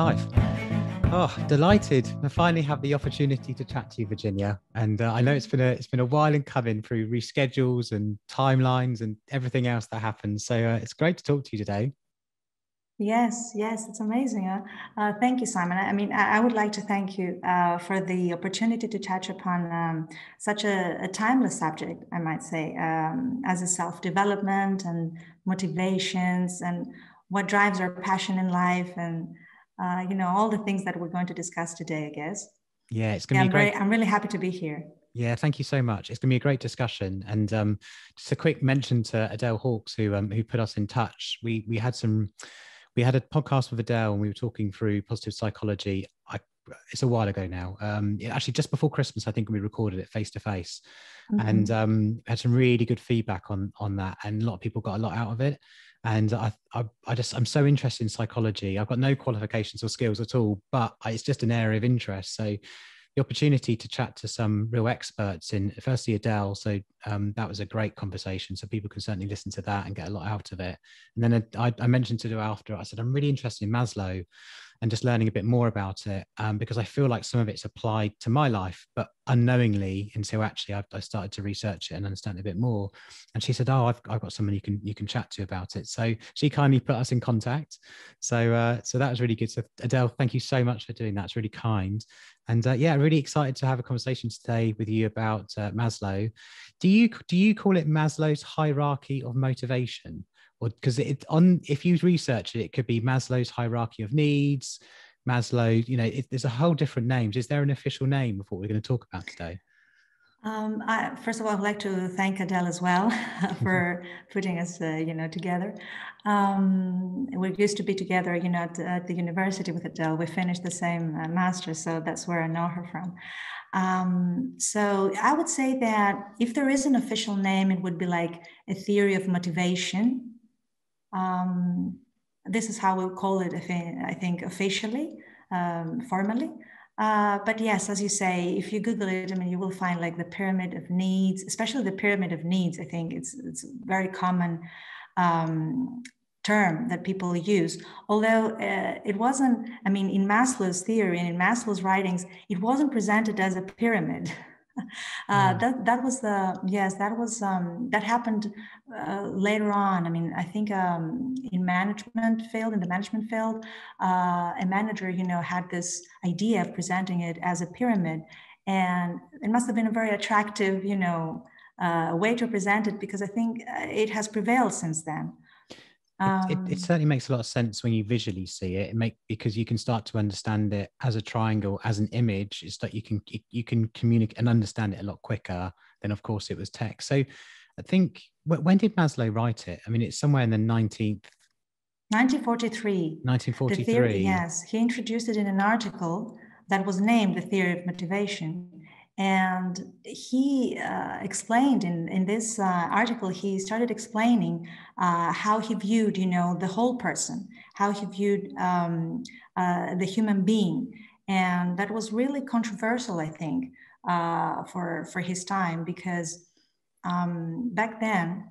live. Oh, delighted to finally have the opportunity to chat to you, Virginia. And I know it's been a while in coming through reschedules and timelines and everything else that happens. So it's great to talk to you today. Yes, it's amazing. Thank you, Simon. I mean, I would like to thank you for the opportunity to touch upon such a timeless subject, I might say, as a self-development and motivations and what drives our passion in life and, all the things that we're going to discuss today, I guess. Yeah, it's going to be great. I'm really happy to be here. Yeah, thank you so much. It's going to be a great discussion. And just a quick mention to Adele Hawkes, who put us in touch. We had a podcast with Adele and we were talking through positive psychology. It's a while ago now. Actually, just before Christmas, I think we recorded it face to face, and had some really good feedback on that, and a lot of people got a lot out of it. And I'm so interested in psychology. I've got no qualifications or skills at all, but it's just an area of interest. So the opportunity to chat to some real experts in, firstly, Adele. So that was a great conversation. So people can certainly listen to that and get a lot out of it. And then I mentioned to do after, I said, I'm really interested in Maslow and just learning a bit more about it, because I feel like some of it's applied to my life, but unknowingly until actually I started to research it and understand it a bit more. And she said, "Oh, I've got someone you can chat to about it." So she kindly put us in contact. So that was really good. So Adele, thank you so much for doing that. It's really kind. And really excited to have a conversation today with you about Maslow. Do you call it Maslow's hierarchy of motivation? Or because if you research it, it could be Maslow's hierarchy of needs, Maslow, there's a whole different names. Is there an official name of what we're going to talk about today? First of all, I'd like to thank Adele as well for putting us, together. We used to be together, at the university with Adele. We finished the same master, so that's where I know her from. So I would say that if there is an official name, it would be like a theory of motivation. This is how we'll call it, I think, officially, formally. But yes, as you say, if you Google it, I mean, you will find like the pyramid of needs, especially the pyramid of needs. I think it's a very common term that people use. Although it wasn't, I mean, in Maslow's theory and in Maslow's writings, it wasn't presented as a pyramid. That happened later on. I mean, I think in the management field, a manager, had this idea of presenting it as a pyramid, and it must have been a very attractive, way to present it, because I think it has prevailed since then. It certainly makes a lot of sense when you visually see it. Because you can start to understand it as a triangle, as an image. It's that you can communicate and understand it a lot quicker than, of course, it was text. So I think, when did Maslow write it? I mean, it's somewhere in the 1943. 1943. The theory, yes. He introduced it in an article that was named The Theory of Motivation. And he explained in this article, he started explaining how he viewed, the whole person, how he viewed the human being. And that was really controversial, I think, for his time, because back then,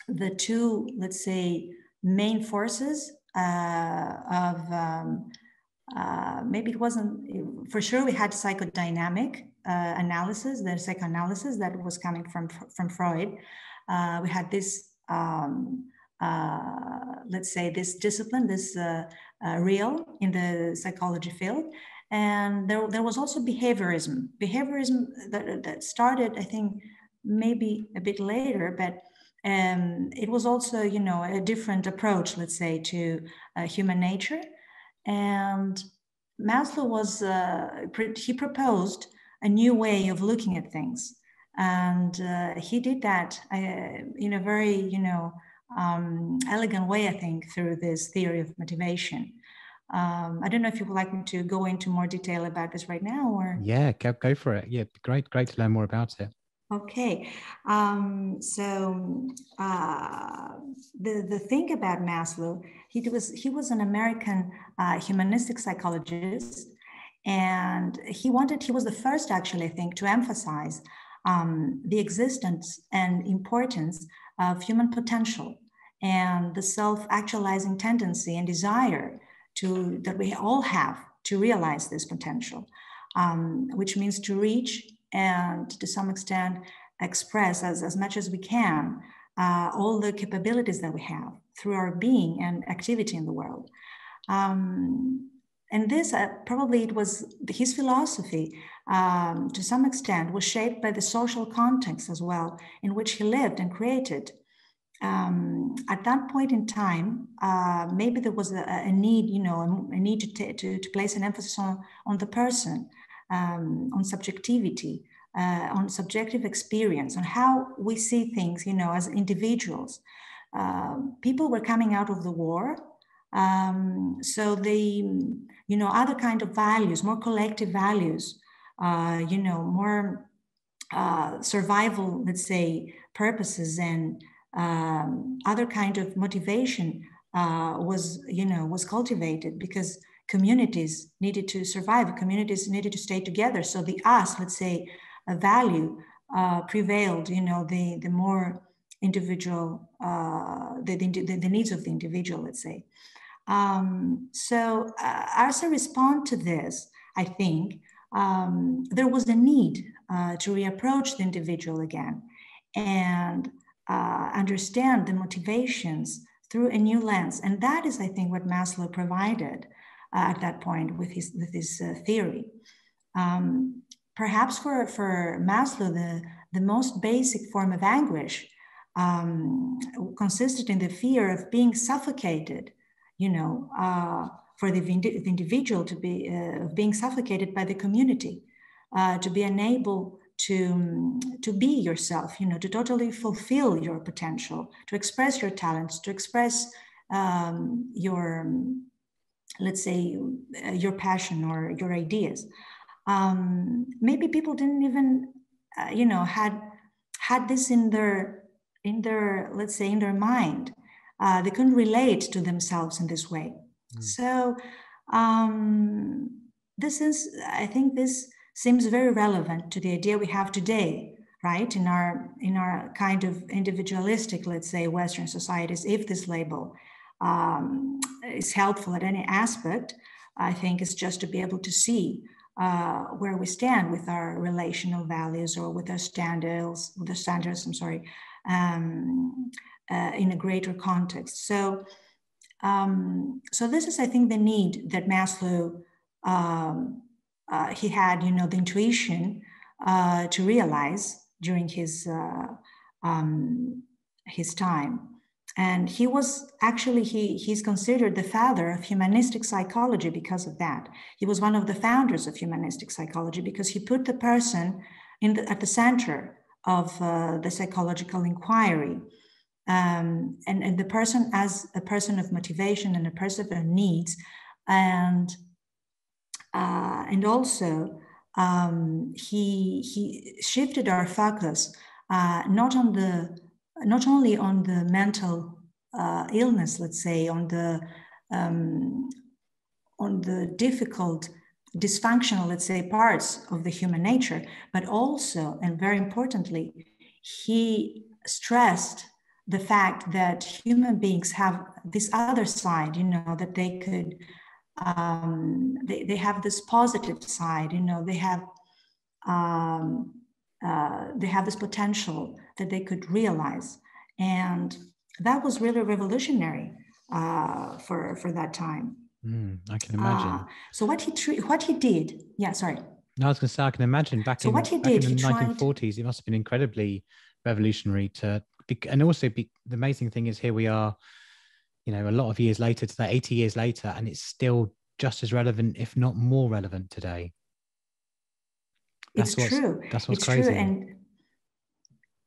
the two, let's say, main forces of maybe it wasn't, for sure we had psychodynamic analysis, the psychoanalysis that was coming from Freud. We had this, let's say, this discipline, this real in the psychology field. And there was also behaviorism that started, I think, maybe a bit later, but it was also, a different approach, let's say, to human nature. And Maslow he proposed a new way of looking at things. And he did that in a very, elegant way, I think, through this theory of motivation. I don't know if you would like me to go into more detail about this right now, or? Yeah, go for it. Yeah, great to learn more about it. Okay, the thing about Maslow, he was an American humanistic psychologist, and he was the first, actually, I think, to emphasize the existence and importance of human potential and the self-actualizing tendency and desire that we all have to realize this potential, which means to reach and to some extent express as much as we can all the capabilities that we have through our being and activity in the world. And this probably it was his philosophy to some extent was shaped by the social context as well in which he lived and created. At that point in time, maybe there was a need, a need to place an emphasis on the person, on subjectivity, on subjective experience, on how we see things, as individuals. People were coming out of the war, so they, other kind of values, more collective values, more survival, let's say, purposes and other kind of motivation was cultivated because communities needed to survive, communities needed to stay together. So the us, let's say, a value prevailed, the more individual, the needs of the individual, let's say. So as a response to this, I think there was a need to reapproach the individual again and understand the motivations through a new lens. And that is, I think, what Maslow provided at that point with his theory. Perhaps for Maslow, the most basic form of anguish consisted in the fear of being suffocated, for the individual to be being suffocated by the community, to be unable to be yourself, to totally fulfill your potential, to express your talents, to express your, let's say, your passion or your ideas. Maybe people didn't even, had this in their, let's say, in their mind. They couldn't relate to themselves in this way. So I think this seems very relevant to the idea we have today, right? In our kind of individualistic, let's say, Western societies, if this label is helpful at any aspect, I think it's just to be able to see where we stand with our relational values or with our standards, in a greater context. So this is, I think, the need that Maslow he had, the intuition to realize during his time. And he was actually, he's considered the father of humanistic psychology because of that. He was one of the founders of humanistic psychology because he put the person at the center of the psychological inquiry. And the person as a person of motivation and a person of needs. And also he shifted our focus not only on the mental illness, let's say, on the difficult, dysfunctional, let's say, parts of the human nature, but also, and very importantly, he stressed the fact that human beings have this other side, that they could, they have this positive side, they have this potential that they could realize. And that was really revolutionary for that time. I can imagine. So what he did, yeah, sorry. No, I was going to say, I can imagine back in the 1940s, it must have been incredibly revolutionary and also the amazing thing is here we are, a lot of years later today, 80 years later, and it's still just as relevant, if not more relevant today. It's true. That's what's it's crazy. True. And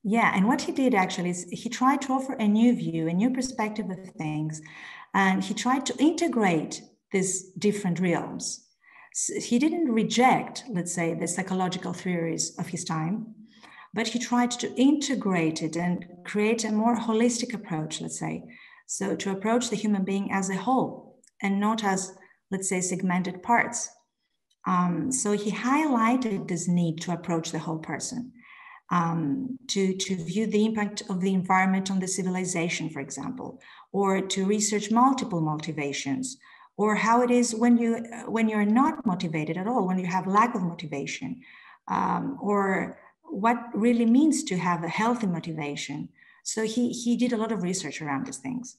yeah, and what he did actually is he tried to offer a new view, a new perspective of things, and he tried to integrate these different realms. So he didn't reject, let's say, the psychological theories of his time, but he tried to integrate it and create a more holistic approach, let's say. So to approach the human being as a whole and not as, let's say, segmented parts. So he highlighted this need to approach the whole person, to view the impact of the environment on the civilization, for example, or to research multiple motivations, or how it is when you're not motivated at all, when you have lack of motivation, or what really means to have a healthy motivation. So he did a lot of research around these things.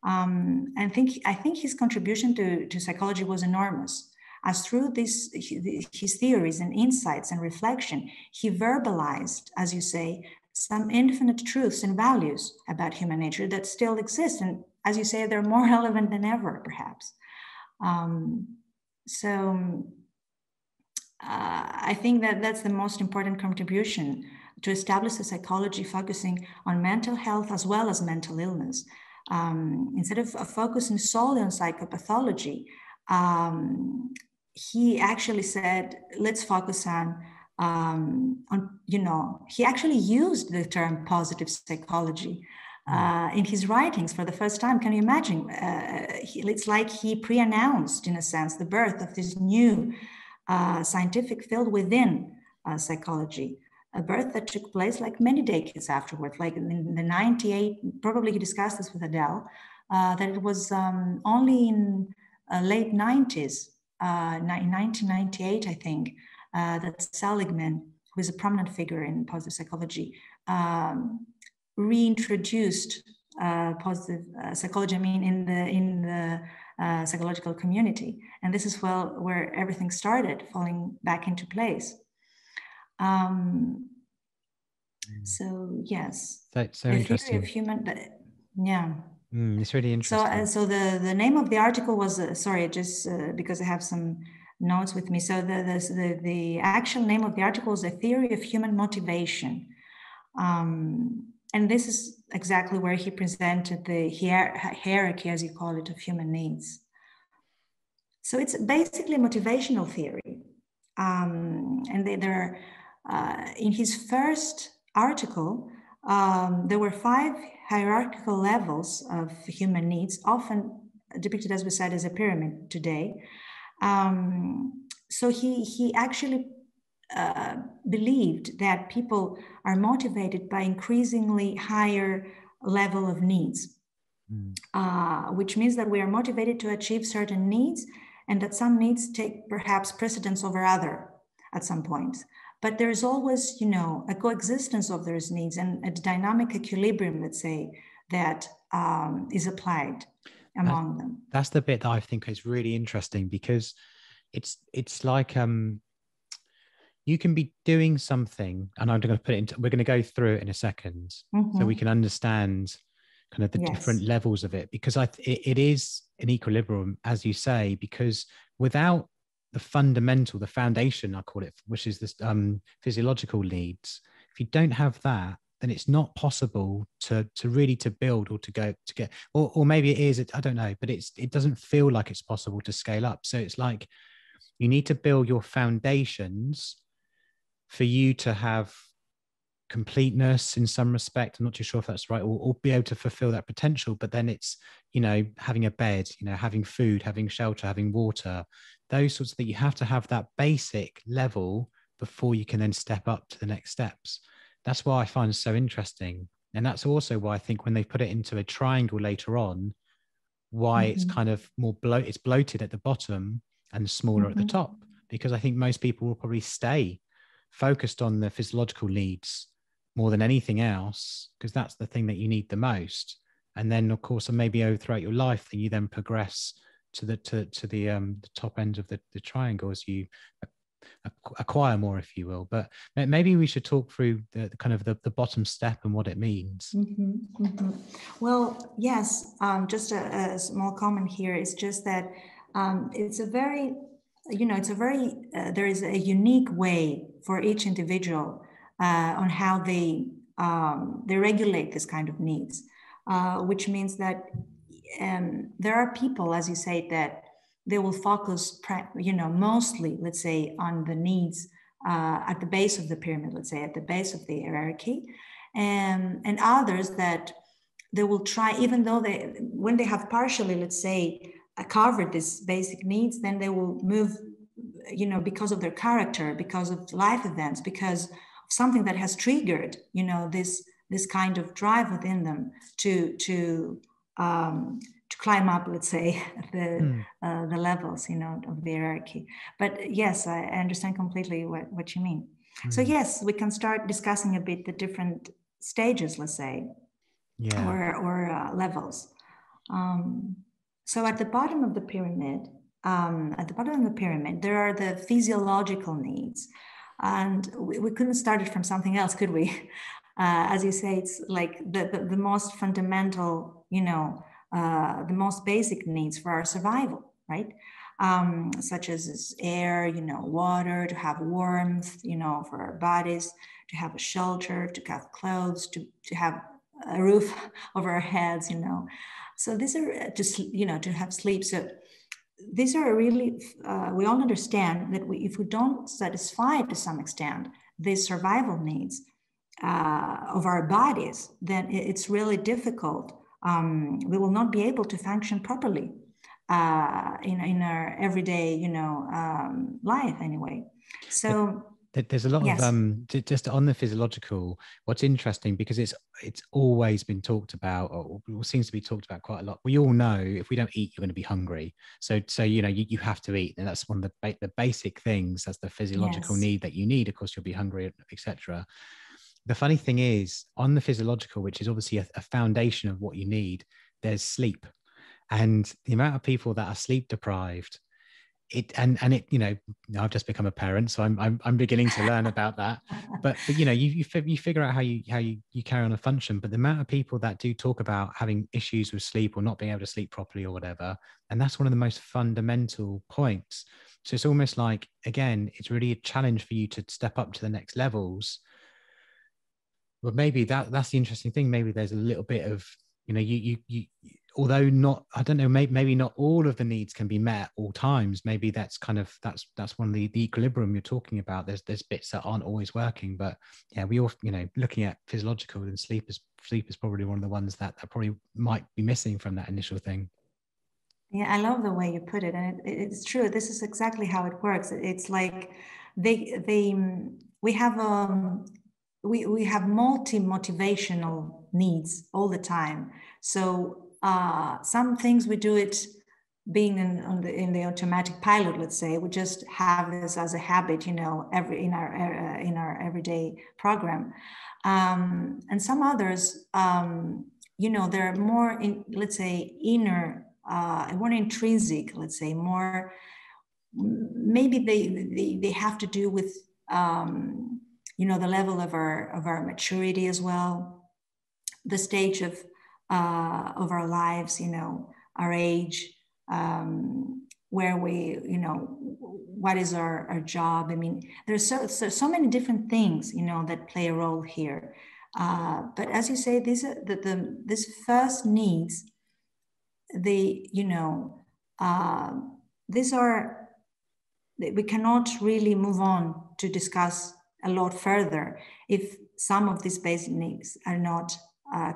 I think his contribution to psychology was enormous, as through his theories and insights and reflection, he verbalized, as you say, some infinite truths and values about human nature that still exist. And as you say, they're more relevant than ever, perhaps. I think that that's the most important contribution, to establish a psychology focusing on mental health as well as mental illness. Instead of focusing solely on psychopathology, he actually said, let's focus on, he actually used the term positive psychology in his writings for the first time. Can you imagine? It's like he pre-announced, in a sense, the birth of this new scientific field within psychology, a birth that took place like many decades afterwards, like in the 98, probably you discussed this with Adele, that it was only in late 90s, in 1998, I think, that Seligman, who is a prominent figure in positive psychology, reintroduced positive psychology, in the psychological community. And this is where everything started falling back into place. So yes, That's so the interesting. theory of human, yeah. It's really interesting. So the name of the article was sorry, just because I have some notes with me. So the actual name of the article is A Theory of Human Motivation, and this is exactly where he presented the hierarchy, as you call it, of human needs. So it's basically a motivational theory, and there are, in his first article, there were 5 hierarchical levels of human needs, often depicted, as we said, as a pyramid today. So he actually believed that people are motivated by increasingly higher level of needs, which means that we are motivated to achieve certain needs, and that some needs take perhaps precedence over other at some point. But there's always, a coexistence of those needs and a dynamic equilibrium, let's say, that is applied among them. That's the bit that I think is really interesting, because it's like you can be doing something, and we're going to go through it in a second, so we can understand kind of the different levels of it, because it is an equilibrium, as you say, because without the foundation, I call it, which is this physiological needs, if you don't have that, then it's not possible to really build or to get, or maybe it is, I don't know, but it doesn't feel like it's possible to scale up. So it's like you need to build your foundations for you to have completeness in some respect. I'm not too sure if that's right, or be able to fulfill that potential. But then it's, having a bed, having food, having shelter, having water, those sorts of things. You have to have that basic level before you can then step up to the next steps. That's why I find it so interesting. And that's also why I think when they put it into a triangle later on, why it's kind of more it's bloated at the bottom and smaller at the top, because I think most people will probably stay focused on the physiological needs more than anything else, because that's the thing that you need the most. And then, of course, maybe throughout your life, then you then progress to the top end of the triangle as you acquire more, if you will. But maybe we should talk through the kind of the bottom step and what it means. Well, yes. Just a small comment here is just that it's a very, there is a unique way for each individual on how they regulate this kind of needs, which means that there are people, as you say, that they will focus, mostly, let's say, on the needs at the base of the pyramid, let's say, at the base of the hierarchy, and others that they will try, even though when they have partially, let's say, covered these basic needs, then they will move, because of their character, because of life events, because of something that has triggered, this kind of drive within them to climb up, let's say, Mm. the levels, of the hierarchy. But yes, I understand completely what you mean. So Mm. yes, we can start discussing a bit the different stages, let's say, Yeah. or levels. Um, so at the bottom of the pyramid, there are the physiological needs, and we couldn't start it from something else, could we? As you say, it's like the most fundamental, the most basic needs for our survival, right? Such as air, water, to have warmth, for our bodies, to have a shelter, to have clothes, to have a roof over our heads, So these are to have sleep. So these are really, we all understand that if we don't satisfy to some extent these survival needs of our bodies, then it's really difficult. We will not be able to function properly in our everyday, life anyway. So There's a lot of yes, just on the physiological. What's interesting, because it's always been talked about, or seems to be talked about quite a lot. We all know if we don't eat, you're going to be hungry. So you have to eat, and that's one of the basic things. That's the physiological yes, need that you need. Of course, you'll be hungry, etc. The funny thing is, on the physiological, which is obviously a foundation of what you need, there's sleep, and the amount of people that are sleep deprived, I've just become a parent, so I'm beginning to learn about that. But you figure out how you carry on a function. But the amount of people that do talk about having issues with sleep or not being able to sleep properly or whatever, and that's one of the most fundamental points. So it's almost like, again, it's really a challenge for you to step up to the next levels. But maybe that's the interesting thing. Maybe there's a little bit of, you although not, I don't know, maybe not all of the needs can be met at all times. Maybe that's one of the equilibrium you're talking about. There's bits that aren't always working, but yeah, we all, looking at physiological, and sleep is probably one of the ones that probably might be missing from that initial thing. Yeah, I love the way you put it, and it's true. This is exactly how it works. It's like they we have we have multi motivational needs all the time. So some things we do it being in the automatic pilot. Let's say we just have this as a habit, in our everyday program, and some others, they're more in, let's say, inner, more intrinsic, let's say, more, maybe they have to do with the level of our maturity as well, the stage of our lives, our age, where we, what is our job. I mean, there's so many different things, that play a role here. But as you say, these are this first needs, they, these are, we cannot really move on to discuss a lot further if some of these basic needs are not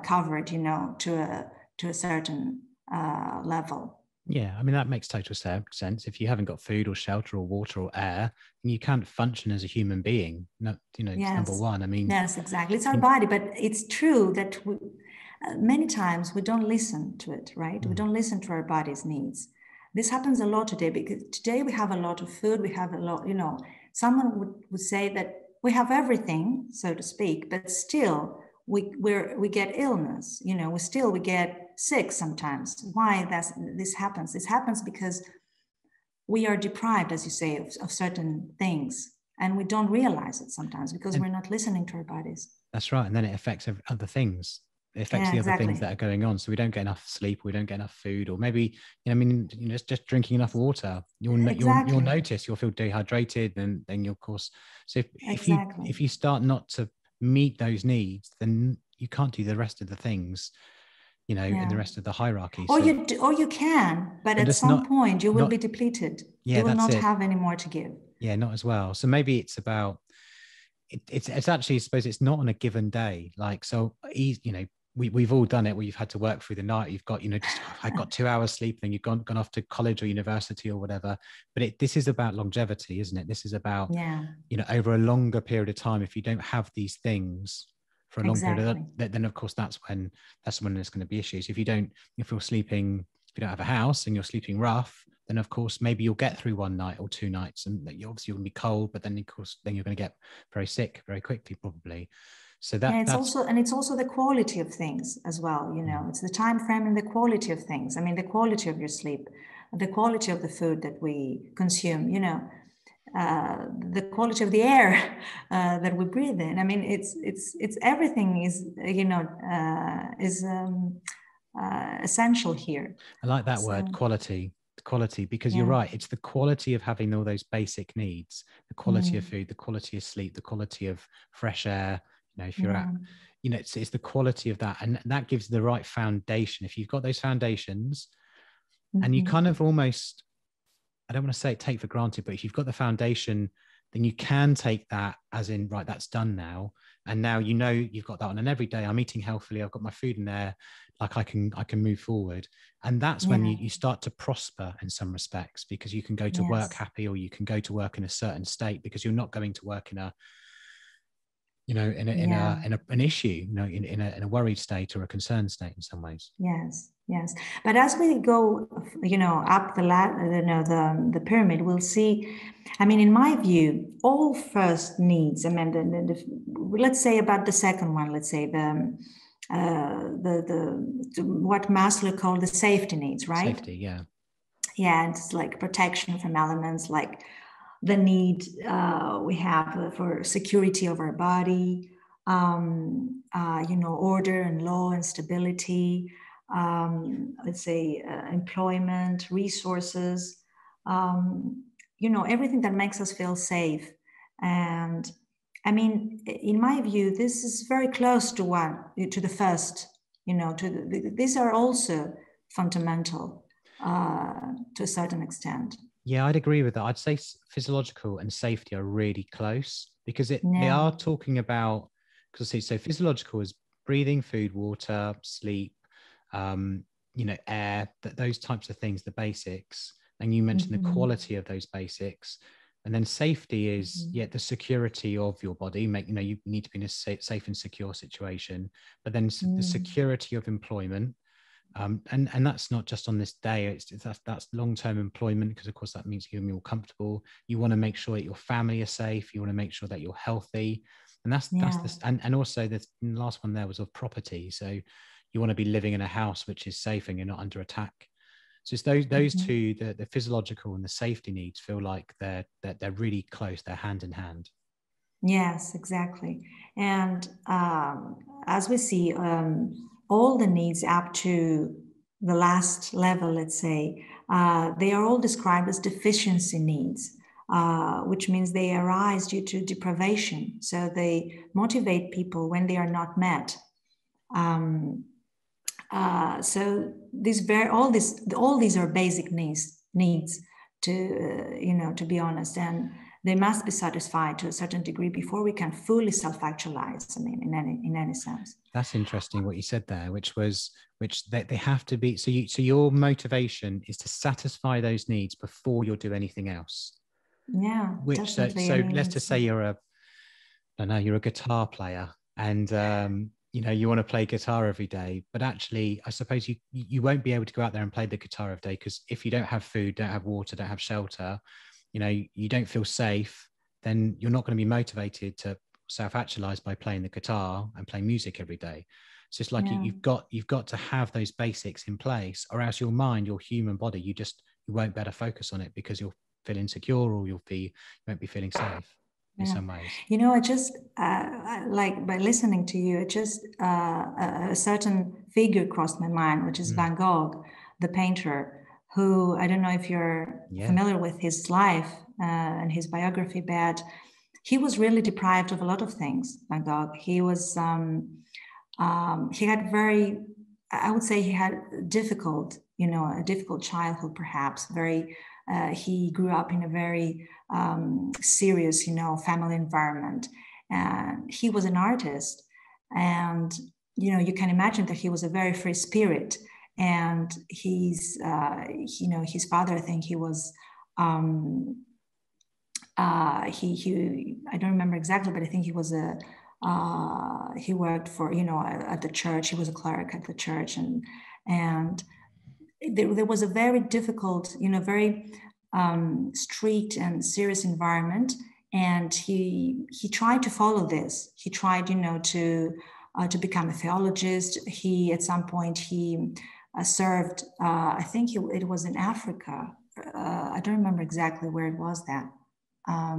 covered, to a certain level. Yeah, I mean, that makes total sense. If you haven't got food or shelter or water or air, then you can't function as a human being. No, it's number Yes, one. I mean, yes, exactly. It's our body, but it's true that many times we don't listen to it, right? We don't listen to our body's needs. This happens a lot today, because today we have a lot of food. We have a lot, someone would say that we have everything, so to speak, but still we get illness, we get sick sometimes. Why this happens? This happens because we are deprived, as you say, of certain things, and we don't realize it sometimes because and we're not listening to our bodies. that's right. And then it affects other things. It affects Yeah, the other things exactly. that are going on. So we don't get enough sleep. We don't get enough food, or maybe, I mean, just drinking enough water. You'll Exactly. notice you'll feel dehydrated, and then you'll, of course. So Exactly. if you start not to meet those needs, then you can't do the rest of the things, in the Yeah. rest of the hierarchy. Or So, you can, but but at it's some not point you will not be depleted. yeah, You will that's not it. have any more to give. Yeah, not as well. So maybe it's about it's actually, I suppose, it's not on a given day. Like, so easy, we've all done it where you've had to work through the night. You've got, just, I got 2 hours sleep, then you've gone off to college or university or whatever. But this is about longevity, isn't it? This is about, Yeah, over a longer period of time. If you don't have these things for a long period of exactly. then of course that's when there's going to be issues. If you're sleeping If you don't have a house and you're sleeping rough, then of course maybe you'll get through one night or 2 nights, and you obviously you're going to be cold, but then of course then you're going to get very sick very quickly probably. So it's also the quality of things as well. It's the time frame and the quality of things. I mean, the quality of your sleep, the quality of the food that we consume. The quality of the air that we breathe in. I mean, it's everything is essential here. I like that word, quality, because you're right. It's the quality of having all those basic needs, the quality of food, the quality of sleep, the quality of fresh air. If you're at, it's the quality of that, and that gives the right foundation. If you've got those foundations, and you kind of almost, I don't want to say take for granted, but if you've got the foundation, then you can take that as in, right, that's done now. And now you've got that on an every day. I'm eating healthily. I've got my food in there. Like I can move forward. And that's when you start to prosper in some respects, because you can go to work happy, or you can go to work in a certain state, because you're not going to work in a, in an issue, in a worried state or a concerned state in some ways. Yes. But as we go, up the ladder, the pyramid, we'll see. I mean, in my view, all first needs. I mean, let's say about the second one. Let's say the what Maslow called the safety needs, right? Safety, yeah. Yeah, it's like protection from elements, like the need we have for security of our body, order and law and stability. Let's say employment, resources, everything that makes us feel safe. And I mean, in my view, this is very close to the first, these are also fundamental to a certain extent. Yeah, I'd agree with that. I'd say physiological and safety are really close, because they are talking about, so physiological is breathing, food, water, sleep, air, those types of things, the basics. And you mentioned the quality of those basics. And then safety is the security of your body. You need to be in a safe and secure situation, but then the security of employment. And that's not just on this day. That's long-term employment, because of course that means you're more comfortable. You want to make sure that your family is safe. You want to make sure that you're healthy, and that's this. And also the last one there was of property. So you want to be living in a house which is safe and you're not under attack. So it's those two, the physiological and the safety needs, feel like they're really close. They're hand in hand. Yes, exactly. And as we see, all the needs up to the last level, let's say, they are all described as deficiency needs, which means they arise due to deprivation. So they motivate people when they are not met. So all these are basic needs to be honest, and they must be satisfied to a certain degree before we can fully self-actualize. I mean, in any sense. That's interesting what you said there, which they have to be. So your motivation is to satisfy those needs before you'll do anything else. Yeah, definitely. So let's just say you're a guitar player, and you want to play guitar every day, but actually I suppose you won't be able to go out there and play the guitar every day, because if you don't have food, don't have water, don't have shelter, you don't feel safe, then you're not going to be motivated to self-actualize by playing the guitar and playing music every day. It's just like you've got to have those basics in place, or else your mind, your human body, you won't better focus on it, because you'll feel insecure, or you won't be feeling safe in some ways. I just like, by listening to you, it just a certain figure crossed my mind, which is Van Gogh, the painter, who, I don't know if you're familiar with his life and his biography, but he was really deprived of a lot of things. Van Gogh, he was he had I would say he had a difficult childhood, perhaps. He grew up in a very serious, family environment, and he was an artist, and you can imagine that he was a very free spirit. And his father, I think he was he I don't remember exactly, but I think he was he worked for at the church. He was a cleric at the church, and there was a very difficult, very strict and serious environment. And he tried to follow this. He tried, to become a theologist. He, at some point, he served, I think it was in Africa. I don't remember exactly where it was that.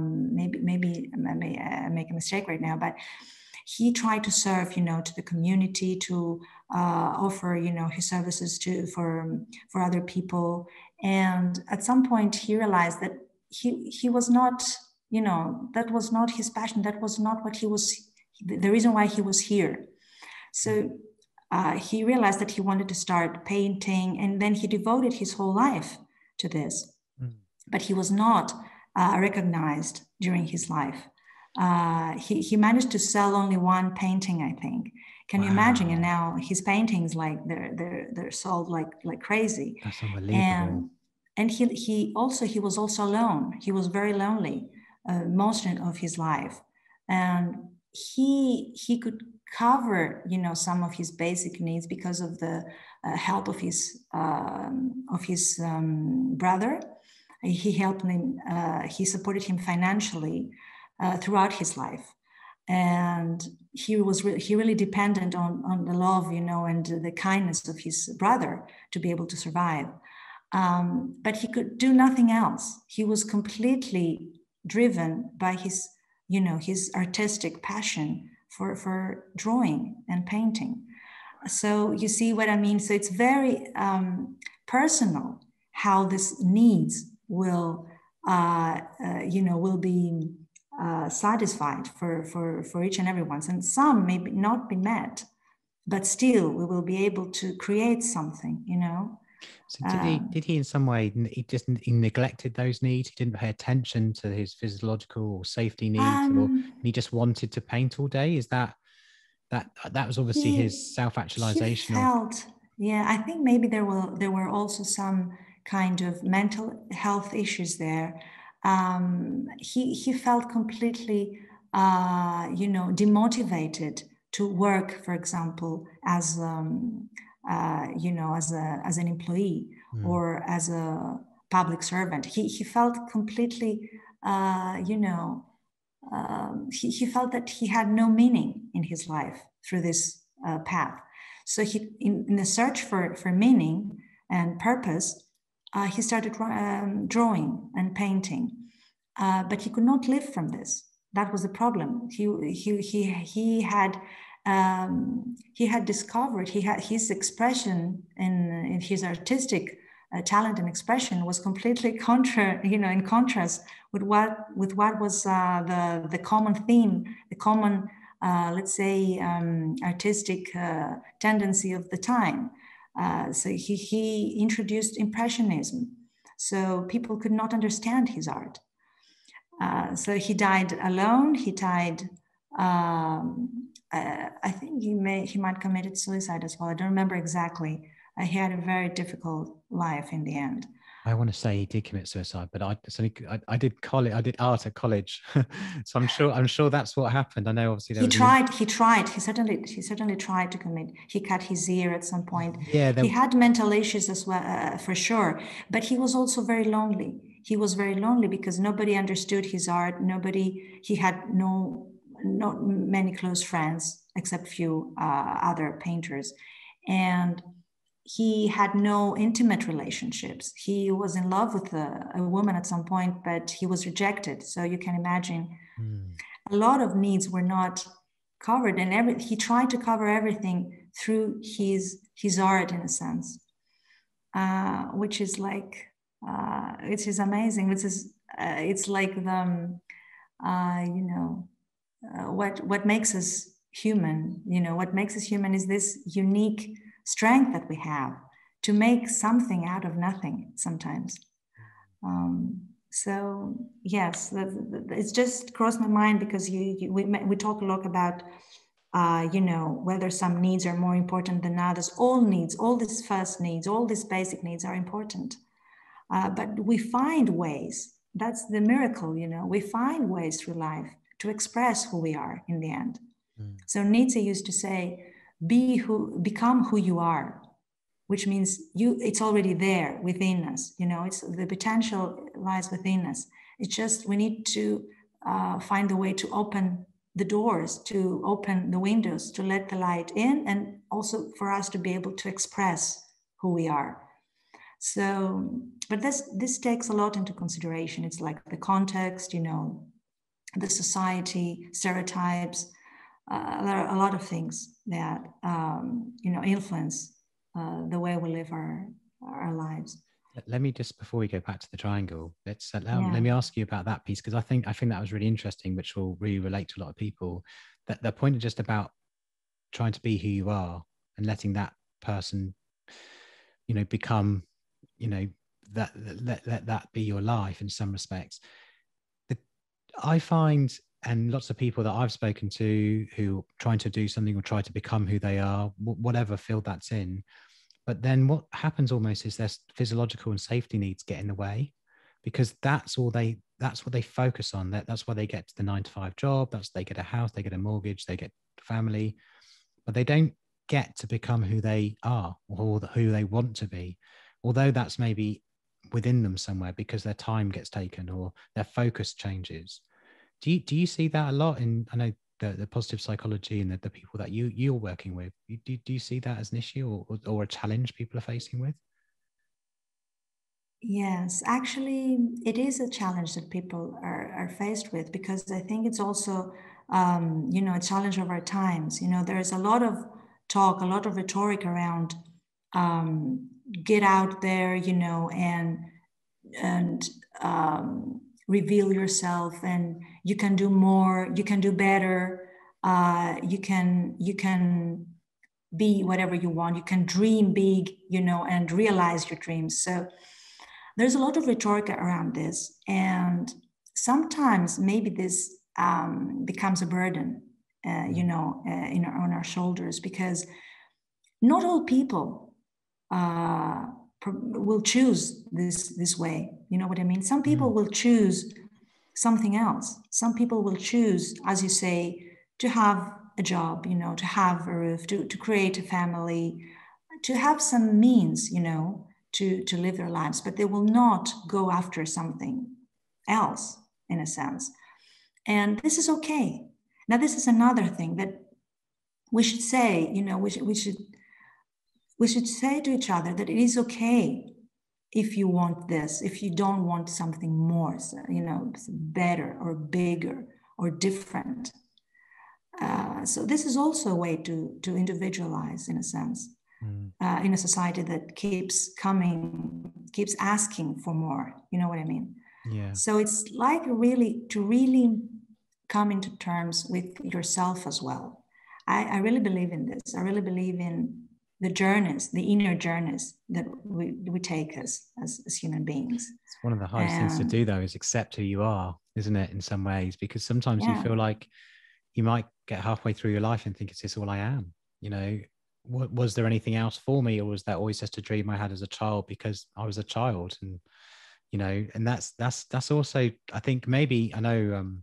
Maybe I make a mistake right now, but he tried to serve, to the community, to offer, his services for other people. And at some point he realized that he was not, that was not his passion. That was not what he was, the reason why he was here. So he realized that he wanted to start painting, and then he devoted his whole life to this. But he was not recognized during his life. He managed to sell only one painting, I think. Can you imagine? And now his paintings, like they're sold like crazy. That's unbelievable. And he was also alone. He was very lonely most of his life, and he could cover some of his basic needs because of the help of his brother. He helped him. He supported him financially throughout his life, and he really dependent on the love, and the kindness of his brother to be able to survive. But he could do nothing else. He was completely driven by his artistic passion for drawing and painting. So you see what I mean? So it's very personal how this needs will be satisfied for each and every one. And some may not be met, but still we will be able to create something, So did he in some way, he neglected those needs? He didn't pay attention to his physiological or safety needs, or he just wanted to paint all day? Is that was obviously his self-actualization? I think maybe there were also some kind of mental health issues there. He felt completely demotivated to work, for example, as as an employee or as a public servant. He felt completely he felt that he had no meaning in his life through this path. So he, in the search for meaning and purpose, he started drawing and painting, but he could not live from this. That was the problem. He had discovered, his expression in his artistic talent and expression was completely in contrast with what was the common theme, the common let's say artistic tendency of the time. So he introduced Impressionism, so people could not understand his art. So he died alone. He died. I think he might committed suicide as well. I don't remember exactly. He had a very difficult life in the end. I want to say he did commit suicide, but I did art at college, so I'm sure that's what happened. I know obviously he certainly tried to commit. He cut his ear at some point. Yeah, he had mental issues as well, for sure, but he was also very lonely. He was very lonely because nobody understood his art. He had not many close friends except few other painters, and he had no intimate relationships. He was in love with a woman at some point, but he was rejected. So you can imagine a lot of needs were not covered, and he tried to cover everything through his art, in a sense, which is like it is amazing. It's like the what makes us human. What makes us human is this unique strength that we have to make something out of nothing sometimes. So yes, it's just crossed my mind because we talk a lot about whether some needs are more important than others. All needs, all these first needs, all these basic needs are important, but we find ways. That's the miracle, we find ways through life to express who we are in the end. So Nietzsche used to say, become who you are. which means it's already there within us. It's the potential lies within us. It's just we need to find a way to open the doors, to open the windows, to let the light in, and also for us to be able to express who we are. So, but this takes a lot into consideration. It's like the context, the society, stereotypes, a lot of things that influence the way we live our lives. Let me just, before we go back to the triangle, let me ask you about that piece, because I think that was really interesting, which will really relate to a lot of people. That the point is just about trying to be who you are and letting that person, become, that let that be your life in some respects. I find, and lots of people that I've spoken to who are trying to do something or try to become who they are, whatever field that's in. But then what happens almost is their physiological and safety needs get in the way, because that's what they focus on. That's why they get to the 9-to-5 job. They get a house, they get a mortgage, they get family, but they don't get to become who they are or who they want to be. Although that's maybe within them somewhere, because their time gets taken or their focus changes. Do you see that a lot I know the positive psychology and the people that you're working with? Do you see that as an issue or a challenge people are facing with? Yes, actually, it is a challenge that people are faced with, because I think it's also, a challenge of our times. There's a lot of talk, a lot of rhetoric around get out there, and reveal yourself, and you can do more, you can do better, you can be whatever you want, you can dream big, and realize your dreams. So there's a lot of rhetoric around this, and sometimes maybe this becomes a burden, on our shoulders, because not all people will choose this way. You know what I mean? Some people will choose something else. Some people will choose, as you say, to have a job, to have a roof, to create a family, to have some means, to live their lives, but they will not go after something else, in a sense. And this is okay. Now, this is another thing that we should say, we should say to each other that it is okay if you want this, if you don't want something more, better or bigger or different. So this is also a way to individualize, in a sense, in a society that keeps asking for more. You know what I mean? Yeah. So it's like really come into terms with yourself as well. I really believe in this. I really believe in the journeys, the inner journeys that we take as human beings. It's one of the hardest things to do, though, is accept who you are, isn't it, in some ways? Because sometimes you feel like you might get halfway through your life and think, is this all I am? Was there anything else for me, or was that always just a dream I had as a child because I was a child? And and that's also, I think, maybe, I know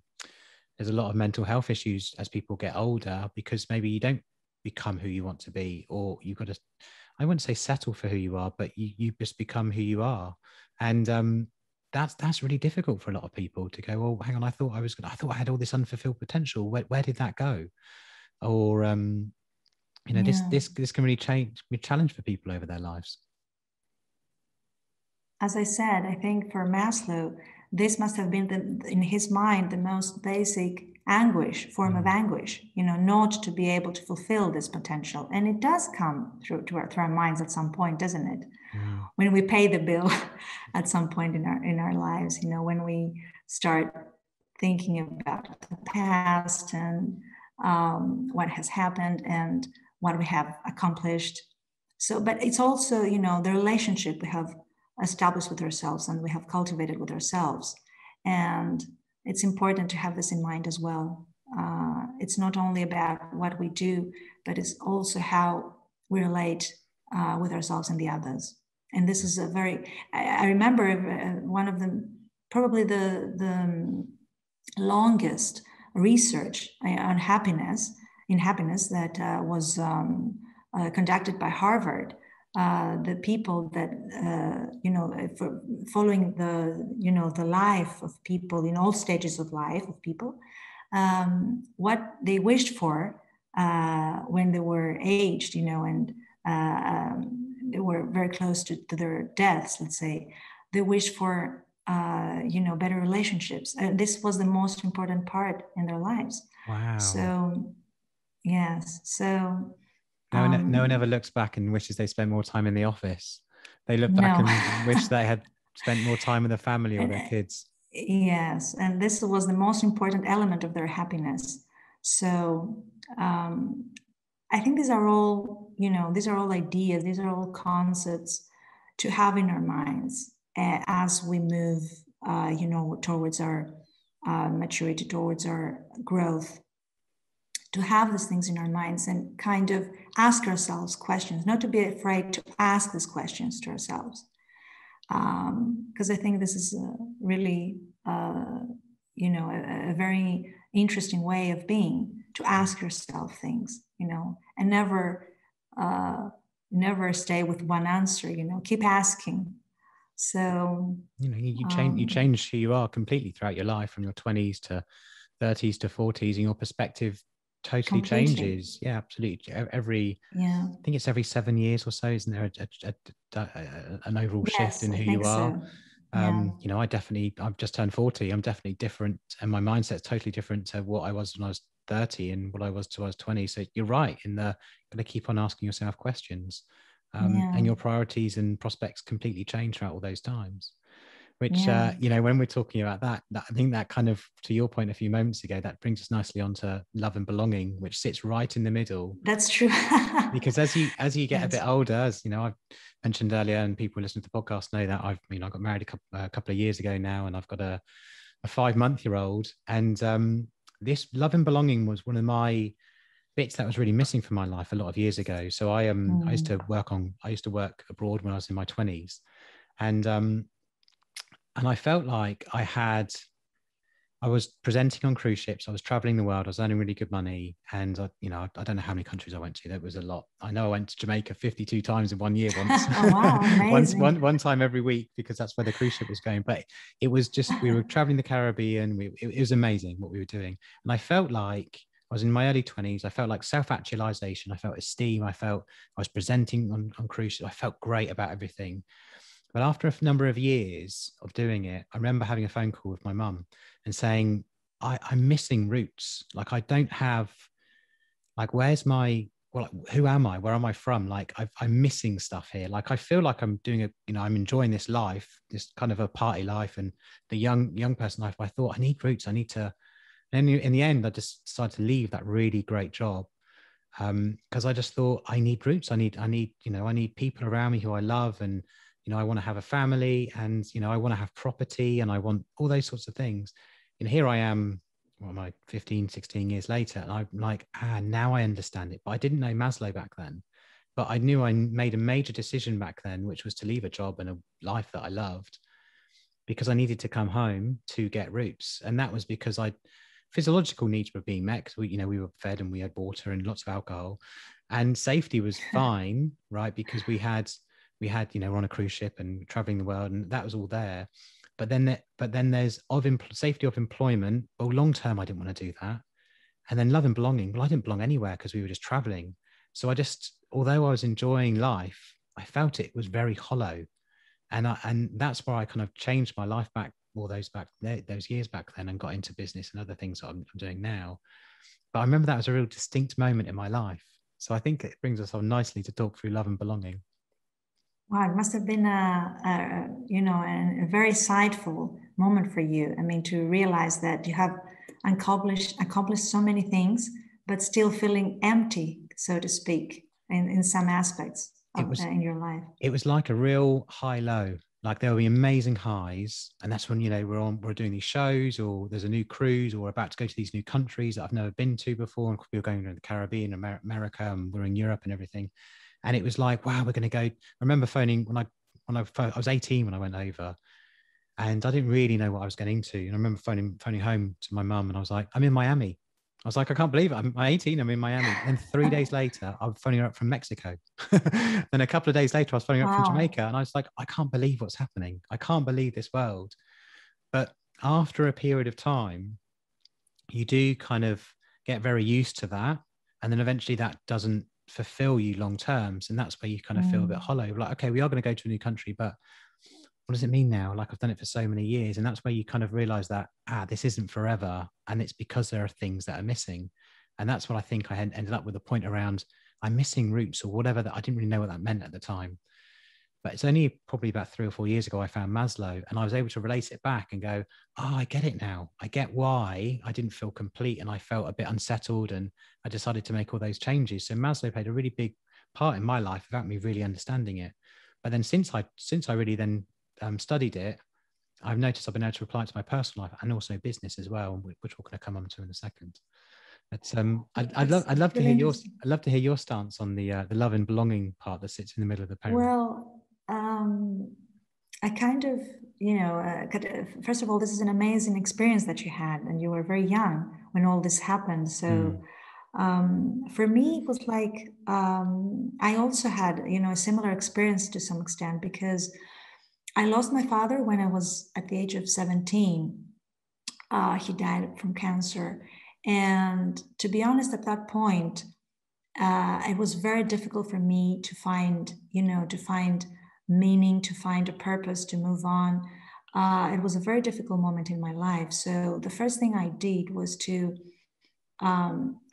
there's a lot of mental health issues as people get older, because maybe you don't become who you want to be, or you've got to, I wouldn't say settle for who you are, but you just become who you are. And that's really difficult for a lot of people to go, well, hang on, I thought I had all this unfulfilled potential. Where did that go? Or this can really be a challenge for people over their lives. As I said, I think for Maslow, this must have been in his mind the most basic form of anguish, not to be able to fulfill this potential. And it does come through our minds at some point, doesn't it? When we pay the bill at some point in our lives, when we start thinking about the past and what has happened and what we have accomplished. So, but it's also, the relationship we have established with ourselves and we have cultivated with ourselves. And it's important to have this in mind as well. It's not only about what we do, but it's also how we relate with ourselves and the others. And this is I remember one of probably the longest research on happiness that was conducted by Harvard. the people that for following the life of people in all stages of life of people, what they wished for when they were aged, and they were very close to their deaths, let's say. They wished for better relationships, and this was the most important part in their lives. Wow. So yes, so no one ever looks back and wishes they spent more time in the office. They look no. back and wish they had spent more time with their family or their kids. Yes, and this was the most important element of their happiness. So I think these are all ideas, these are all concepts to have in our minds as we move, towards our maturity, towards our growth. To have these things in our minds and kind of ask ourselves questions, not to be afraid to ask these questions to ourselves. Because I think this is really, a very interesting way of being, to ask yourself things, and never stay with one answer, keep asking. So, you change who you are completely throughout your life, from your 20s to 30s to 40s, and your perspective totally changes. Yeah, absolutely. I think it's every 7 years or so, isn't there an overall shift in who you are? So. I've just turned 40. I'm definitely different, and my mindset's totally different to what I was when I was 30 and what I was till I was 20. So you're right in the got to keep on asking yourself questions, and your priorities and prospects completely change throughout all those times. Which when we're talking about that, I think that kind of, to your point a few moments ago, that brings us nicely onto love and belonging, which sits right in the middle. That's true. Because as you get a bit older, as I've mentioned earlier, and people listening to the podcast know that I got married a couple of years ago now, and I've got a 5-month-old, and this love and belonging was one of my bits that was really missing from my life a lot of years ago. So I used to work abroad when I was in my 20s, and I felt like I was presenting on cruise ships. I was traveling the world. I was earning really good money. And, I don't know how many countries I went to. That was a lot. I know I went to Jamaica 52 times in 1 year once. Oh, wow, amazing. one time every week, because that's where the cruise ship was going. But it was just, we were traveling the Caribbean. It was amazing what we were doing. And I felt like I was in my early 20s. I felt like self-actualization. I felt esteem. I was presenting on cruise ships. I felt great about everything. But after a number of years of doing it, I remember having a phone call with my mum and saying, I'm missing roots. Like, I don't have, like, who am I? Where am I from? Like, I'm missing stuff here. Like, I feel like I'm doing I'm enjoying this life, this kind of a party life and the young person life. But I thought, I need roots. I need to, and in the end, I just decided to leave that really great job. Because I just thought, I need roots. I need people around me who I love, and I want to have a family, and I want to have property, and I want all those sorts of things. And here I am, 15, 16 years later, and I'm like, now I understand it. But I didn't know Maslow back then. But I knew I made a major decision back then, which was to leave a job and a life that I loved, because I needed to come home to get roots. And that was because physiological needs were being met. We were fed and we had water and lots of alcohol, and safety was fine, right? Because we had, we're on a cruise ship and traveling the world, and that was all there. But then there's safety of employment. Well, long term, I didn't want to do that. And then love and belonging. Well, I didn't belong anywhere because we were just traveling. So although I was enjoying life, I felt it was very hollow. And that's where I kind of changed my life back, all those years back then, and got into business and other things that I'm doing now. But I remember that was a real distinct moment in my life. So I think it brings us on nicely to talk through love and belonging. Wow, it must have been a very insightful moment for you. I mean, to realize that you have accomplished so many things, but still feeling empty, so to speak, in some aspects in your life. It was like a real high-low. Like, there will be amazing highs, and that's when we're doing these shows, or there's a new cruise, or we're about to go to these new countries that I've never been to before, and we were going to the Caribbean, America, and we're in Europe and everything. And it was like, wow, we're going to go. I remember phoning when I was 18 when I went over, and I didn't really know what I was getting into. And I remember phoning home to my mum, and I was like, I'm in Miami. I was like, I can't believe it. I'm 18, I'm in Miami. And 3 days later, I'm phoning her up from Mexico. Then a couple of days later, I was phoning her up from Wow. Jamaica. And I was like, I can't believe what's happening. I can't believe this world. But after a period of time, you do kind of get very used to that. And then eventually that doesn't fulfill you long terms. And that's where you kind of feel a bit hollow. Like, okay, we are going to go to a new country, but what does it mean now? Like, I've done it for so many years. And that's where you kind of realize that, this isn't forever. And it's because there are things that are missing. And that's what I think I ended up with, a point around I'm missing roots or whatever, that I didn't really know what that meant at the time. But it's only probably about 3 or 4 years ago I found Maslow, and I was able to relate it back and go, oh, I get it now. I get why I didn't feel complete and I felt a bit unsettled, and I decided to make all those changes. So Maslow played a really big part in my life without me really understanding it. But then since I really then studied it, I've noticed I've been able to apply it to my personal life and also business as well, which we're going to come on to in a second. But I'd love to really hear interesting. your stance on the love and belonging part that sits in the middle of the poem. Well, I kind of, first of all, this is an amazing experience that you had, and you were very young when all this happened. So for me, it was like, I also had, a similar experience to some extent, because I lost my father when I was at the age of 17. He died from cancer. And to be honest, at that point, it was very difficult for me to find meaning, to find a purpose, to move on. It was a very difficult moment in my life. So the first thing I did was to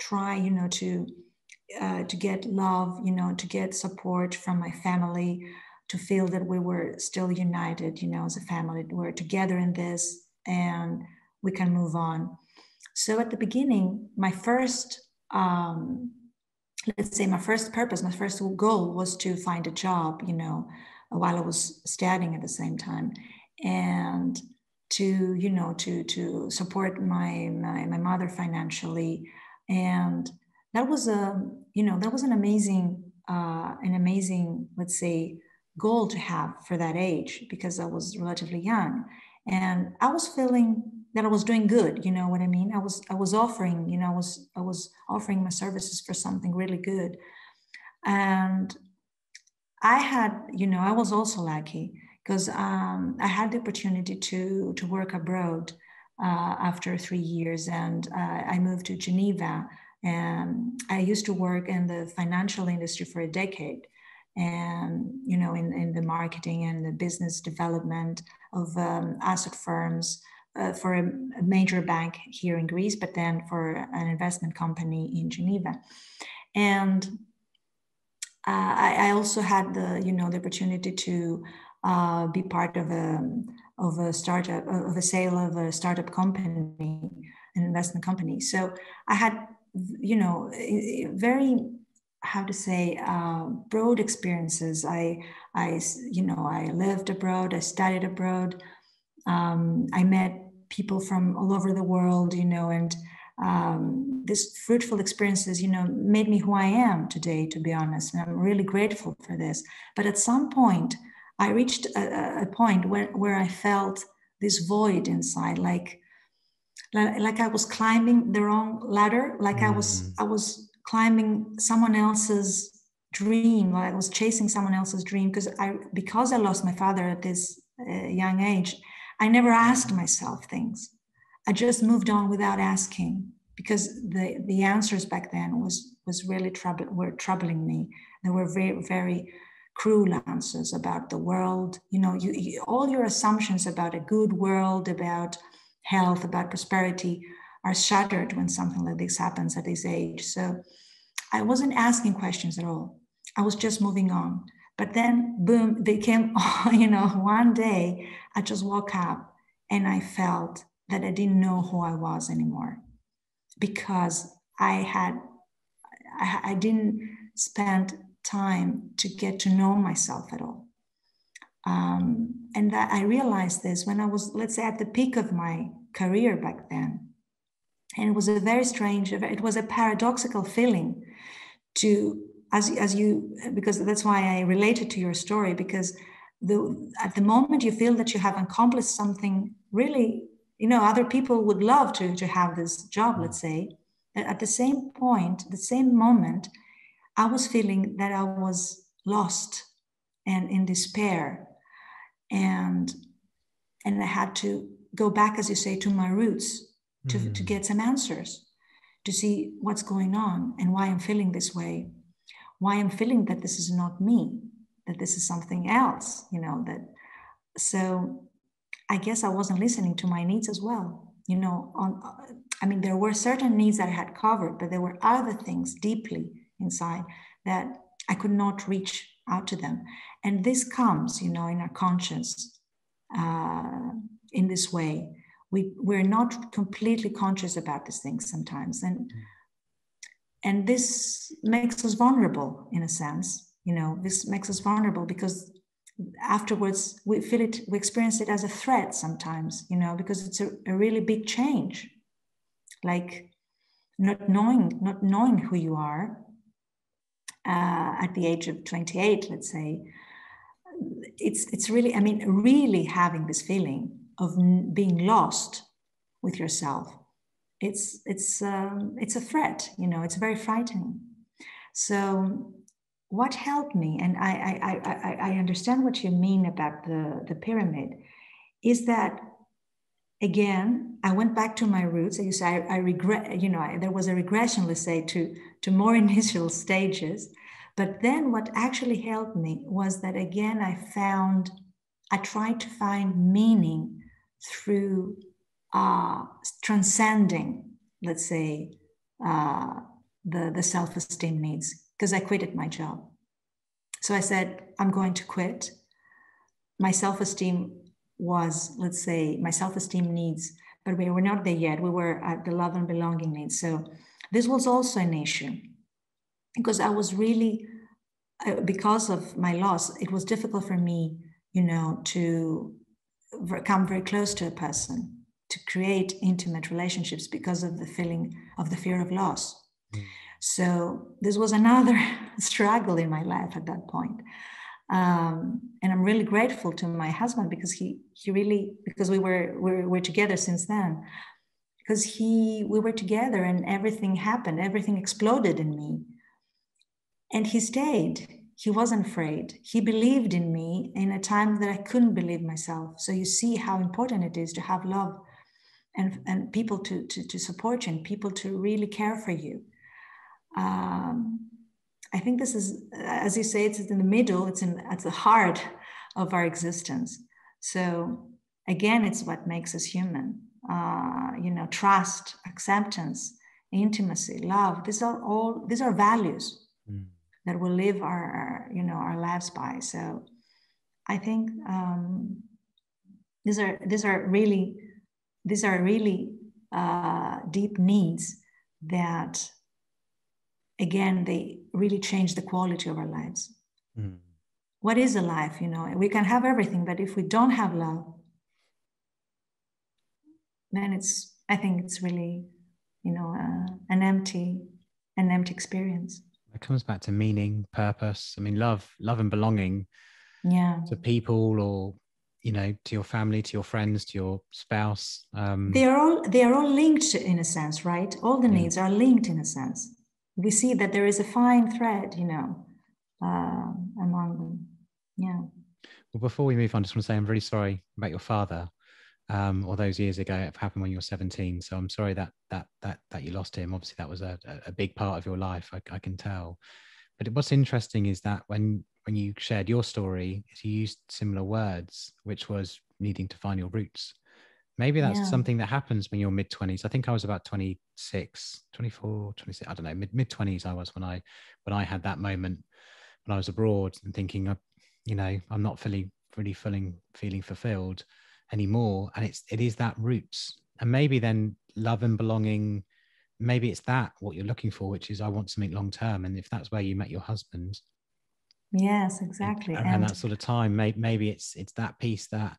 try, to get love, to get support from my family, to feel that we were still united, as a family. We're together in this and we can move on. So at the beginning, my first, let's say my first purpose, my first goal was to find a job, while I was studying at the same time, and to, to support my mother financially. And that was an amazing, let's say, goal to have for that age, because I was relatively young and I was feeling that I was doing good. You know what I mean? I was offering, I was offering my services for something really good. And I had, I was also lucky because I had the opportunity to work abroad after 3 years, and I moved to Geneva. And I used to work in the financial industry for a decade, and in the marketing and the business development of asset firms for a major bank here in Greece, but then for an investment company in Geneva. And I also had the opportunity to be part of a startup, of a sale of a startup company, an investment company. So I had very, how to say, broad experiences. I lived abroad, I studied abroad, I met people from all over the world, and these fruitful experiences, made me who I am today, to be honest. And I'm really grateful for this. But at some point, I reached a point where I felt this void inside, like I was climbing the wrong ladder, like I was climbing someone else's dream, like I was chasing someone else's dream, because I lost my father at this young age. I never asked myself things. I just moved on without asking, because the answers back then was really troubling me. They were very, very cruel answers about the world. All your assumptions about a good world, about health, about prosperity are shattered when something like this happens at this age. So I wasn't asking questions at all. I was just moving on. But then, boom, they came, one day I just woke up and I felt that I didn't know who I was anymore, because I didn't spend time to get to know myself at all. And that I realized this when I was, let's say, at the peak of my career back then. And it was a very strange, it was a paradoxical feeling to, as you, because that's why I related to your story, because at the moment you feel that you have accomplished something really, other people would love to have this job, let's say, at the same point, the same moment, I was feeling that I was lost and in despair. And I had to go back, as you say, to my roots to get some answers, to see what's going on and why I'm feeling this way, why I'm feeling that this is not me, that this is something else, that. So I guess I wasn't listening to my needs as well. There were certain needs that I had covered, but there were other things deeply inside that I could not reach out to them. And this comes, in our conscience in this way. We're not completely conscious about these things sometimes. And this makes us vulnerable in a sense. This makes us vulnerable because afterwards we experience it as a threat sometimes, because it's a really big change. Like not knowing who you are at the age of 28, let's say, it's really, really having this feeling of being lost with yourself. It's a threat, it's very frightening. So what helped me, and I understand what you mean about the pyramid, is that, again, I went back to my roots. As you say, I regret, there was a regression, let's say, to more initial stages. But then what actually helped me was that, again, I tried to find meaning through transcending, let's say, the self-esteem needs, because I quitted my job. So I said, I'm going to quit. My self-esteem was, let's say, my self-esteem needs, but we were not there yet. We were at the love and belonging needs. So this was also an issue because I was really, because of my loss, it was difficult for me, to come very close to a person, to create intimate relationships because of the feeling of the fear of loss. So this was another struggle in my life at that point. And I'm really grateful to my husband because he really, because we were together since then, because we were together and everything happened, everything exploded in me. And he stayed. He wasn't afraid. He believed in me in a time that I couldn't believe myself. So you see how important it is to have love and people to support you and people to really care for you. I think this is, as you say, it's in the middle, it's at the heart of our existence. So again, it's what makes us human. Trust, acceptance, intimacy, love. These are values that we'll live our lives by. So I think these are really deep needs that, again, they really change the quality of our lives. What is a life? We can have everything, but if we don't have love, then I think it's really, an empty experience. It comes back to meaning, purpose. Love and belonging. Yeah. To people, or to your family, to your friends, to your spouse. They are all linked in a sense, right? All the needs are linked in a sense. We see that there is a fine thread, among them. Yeah. Well, before we move on, I just want to say I'm really sorry about your father. Or those years ago, it happened when you were 17. So I'm sorry that you lost him. Obviously, that was a big part of your life. I can tell. But what's interesting is that when you shared your story, you used similar words, which was needing to find your roots. Maybe that's something that happens when you're mid-20s. I think I was about 26, 24, 26. I don't know, mid-20s I was when I had that moment when I was abroad and thinking, I'm not really feeling fulfilled anymore. And it is that roots. And maybe then love and belonging, maybe it's that what you're looking for, which is I want something long term. And if that's where you met your husband. Yes, exactly. And that sort of time, maybe it's that piece that,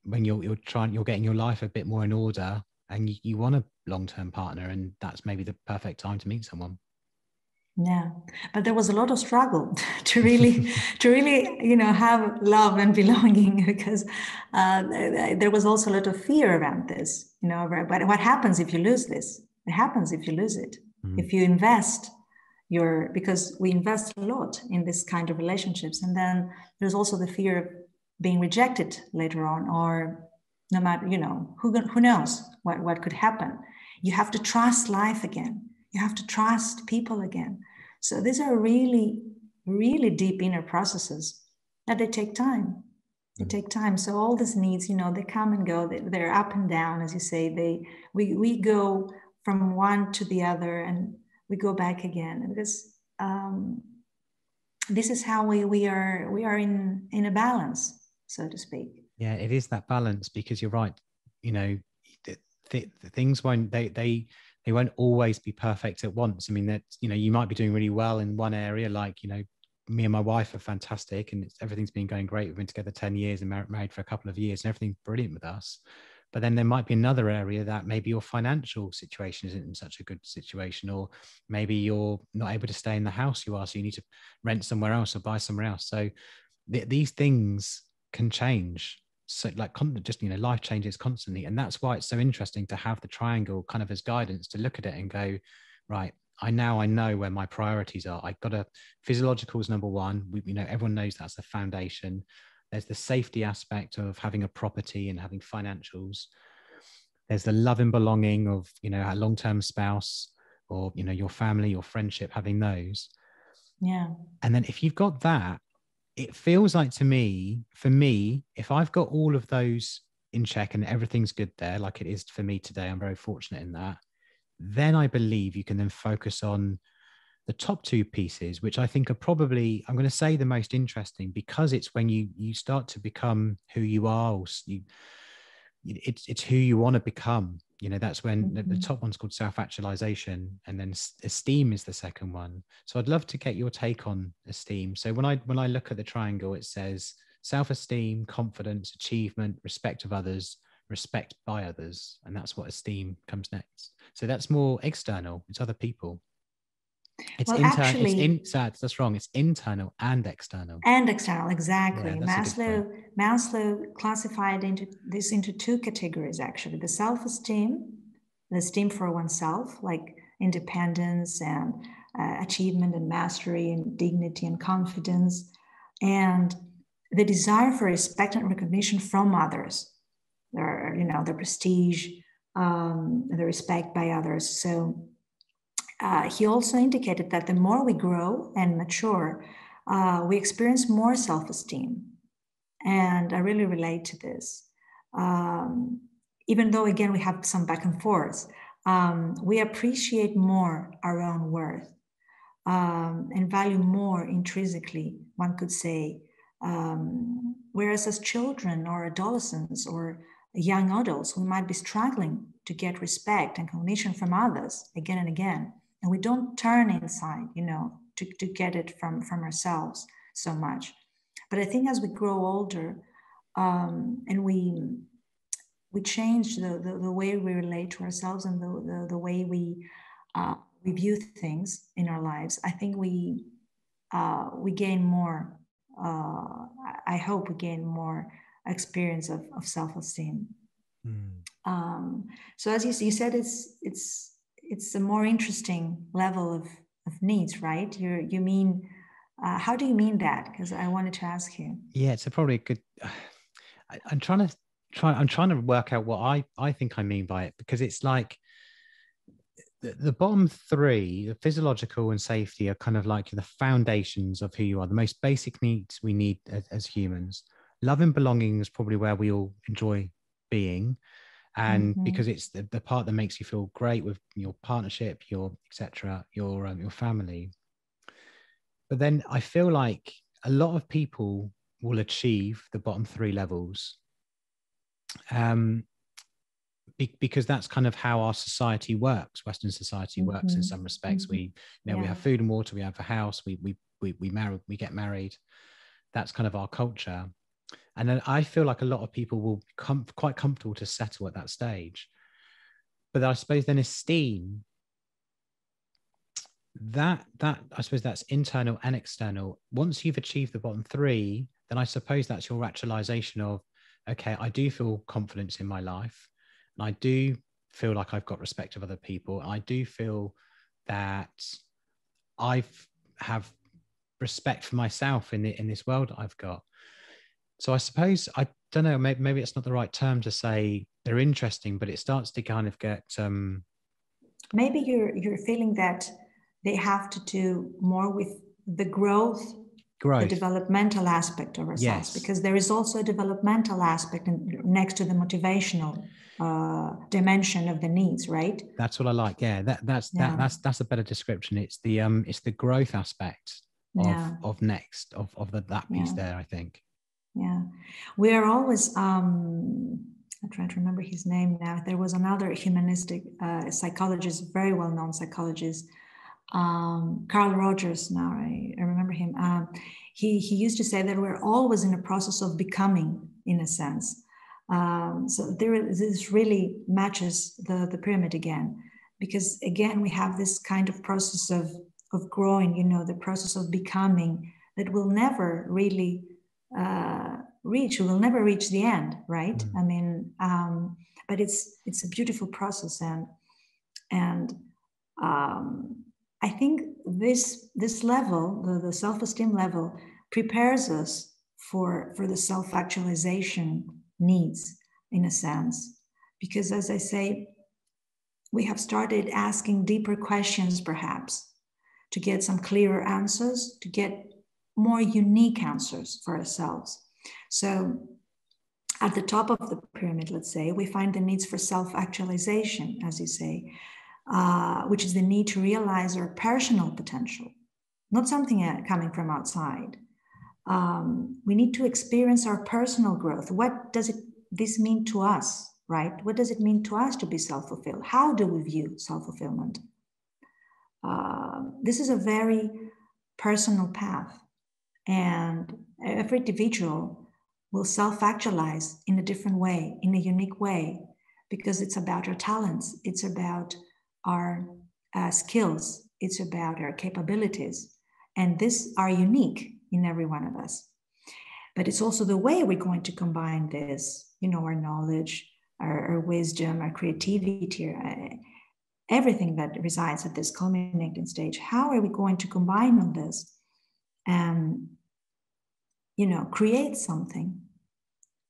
when you're getting your life a bit more in order and you want a long-term partner, and that's maybe the perfect time to meet someone. Yeah, but there was a lot of struggle to really have love and belonging, because there was also a lot of fear around this, but what happens if you lose this? It happens if you lose it. Mm. If you invest because we invest a lot in this kind of relationships. And then there's also the fear of being rejected later on, or no matter, who knows what could happen. You have to trust life again. You have to trust people again. So these are really, really deep inner processes that they take time. They take time. So all these needs, they come and go. They're up and down, as you say. We go from one to the other, and we go back again. And this is how we are in a balance, so to speak. Yeah, it is that balance, because you're right. The things they won't always be perfect at once. I mean, that you might be doing really well in one area, like me and my wife are fantastic, and everything's been going great. We've been together 10 years and married for a couple of years, and everything's brilliant with us. But then there might be another area that maybe your financial situation isn't in such a good situation, or maybe you're not able to stay in the house you are, so you need to rent somewhere else or buy somewhere else. So these things can change. So just, life changes constantly. And that's why it's so interesting to have the triangle kind of as guidance, to look at it and go, right, I know where my priorities are. I've got physiological is number one. Everyone knows that's the foundation. There's the safety aspect of having a property and having financials. There's the love and belonging of, a long-term spouse, or, your family, your friendship, having those. Yeah. And then if you've got that, it feels like, for me, if I've got all of those in check and everything's good there, like it is for me today, I'm very fortunate in that, then I believe you can then focus on the top two pieces, which I think are probably, I'm going to say, the most interesting, because it's when you start to become who you are, or it's who you want to become. That's when the top one's called self-actualization, and then esteem is the second one. So I'd love to get your take on esteem. So when I look at the triangle, it says self-esteem, confidence, achievement, respect of others, respect by others, and that's what esteem comes next. So that's more external. It's other people. It's well, internal. actually, That's wrong. It's internal and external. And external, exactly. Yeah, Maslow classified into two categories, actually: the self-esteem, the esteem for oneself, like independence and achievement and mastery and dignity and confidence, and the desire for respect and recognition from others, the prestige, the respect by others. So he also indicated that the more we grow and mature, we experience more self-esteem. And I really relate to this. Even though, again, we have some back and forth, we appreciate more our own worth, and value more intrinsically, one could say. Whereas as children or adolescents or young adults, we might be struggling to get respect and recognition from others again and again. And we don't turn inside, to get it from ourselves so much. But I think as we grow older, and we change the way we relate to ourselves, and the way we view things in our lives, I think we gain more. I hope we gain more experience of self-esteem. So as you said, it's a more interesting level of needs, right? You mean, how do you mean that? Because I wanted to ask you. Yeah, it's probably a good. I'm trying to work out what I think I mean by it, because it's like the bottom three, the physiological and safety, are kind of like the foundations of who you are, the most basic needs we need as humans. Love and belonging is probably where we all enjoy being. And because it's the part that makes you feel great with your partnership, your etc., your family. But then I feel like a lot of people will achieve the bottom three levels, because that's kind of how our society works. Western society works in some respects. We we have food and water, we have a house, we get married. That's kind of our culture. And then I feel like a lot of people will become quite comfortable to settle at that stage. But I suppose then esteem, that I suppose that's internal and external. Once you've achieved the bottom three, then I suppose that's your actualization of, okay, I do feel confidence in my life, and I do feel like I've got respect of other people. I do feel that I have respect for myself in this world that I've got. So I suppose, I don't know, maybe it's not the right term to say they're interesting, but it starts to kind of get maybe you're feeling that they have to do more with the growth, the developmental aspect of ourselves, because there is also a developmental aspect next to the motivational dimension of the needs, right? That's what I like. Yeah, that's a better description. It's the growth aspect of that piece there, I think. Yeah, we are always I'm trying to remember his name now. There was another humanistic psychologist, very well-known psychologist, Carl Rogers. Now I remember him. He used to say that we're always in a process of becoming, in a sense. So this really matches the pyramid again, because again we have this kind of process of growing. The process of becoming that will never really reach. We will never reach the end, right? I mean, but it's a beautiful process, and I think this level, the self-esteem level, prepares us for the self-actualization needs, in a sense, because, as I say, we have started asking deeper questions, perhaps, to get some clearer answers, to get more unique answers for ourselves. So at the top of the pyramid, let's say, we find the needs for self-actualization, as you say, which is the need to realize our personal potential, not something coming from outside. We need to experience our personal growth. What does this mean to us, right? What does it mean to us to be self-fulfilled? How do we view self-fulfillment? This is a very personal path, and every individual will self-actualize in a different way, in a unique way, because it's about our talents, it's about our skills, it's about our capabilities, and these are unique in every one of us. But it's also the way we're going to combine this, our knowledge, our wisdom, our creativity, everything that resides at this culminating stage. How are we going to combine all this and, create something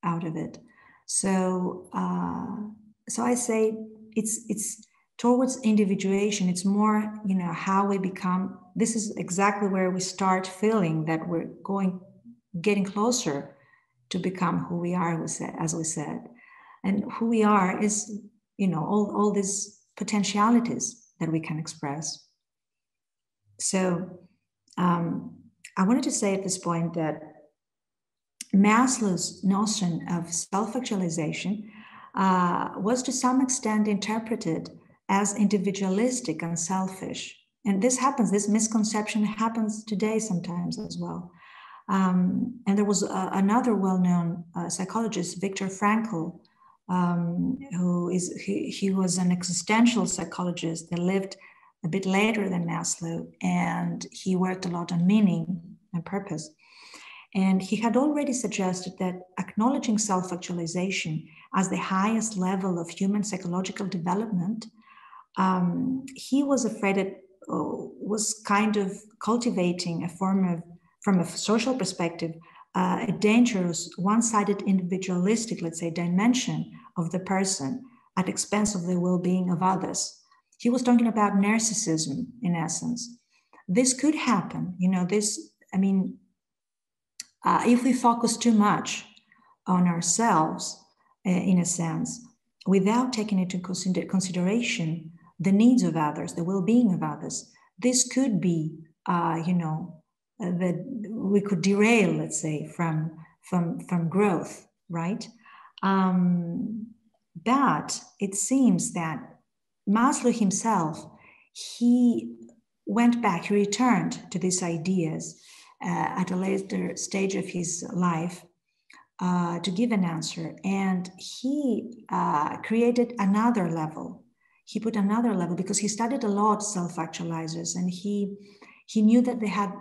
out of it? So I say it's towards individuation. It's more, how we become. This is exactly where we start feeling that we're getting closer to become who we are, as we said. And who we are is, all these potentialities that we can express. So I wanted to say at this point that Maslow's notion of self-actualization was to some extent interpreted as individualistic and selfish. And this misconception happens today sometimes as well. And there was another well-known psychologist, Viktor Frankl, he was an existential psychologist that lived a bit later than Maslow, and he worked a lot on meaning and purpose. And he had already suggested that acknowledging self-actualization as the highest level of human psychological development, he was afraid it was kind of cultivating a form of, from a social perspective, a dangerous, one-sided, individualistic, let's say, dimension of the person at expense of the well-being of others. He was talking about narcissism, in essence. This could happen, if we focus too much on ourselves, in a sense, without taking into consideration the needs of others, the well-being of others, this could be, that we could derail, let's say, from growth, right? But it seems that Maslow himself, he returned to these ideas at a later stage of his life to give an answer. And he created another level. He put another level because he studied a lot self-actualizers, and he knew that they had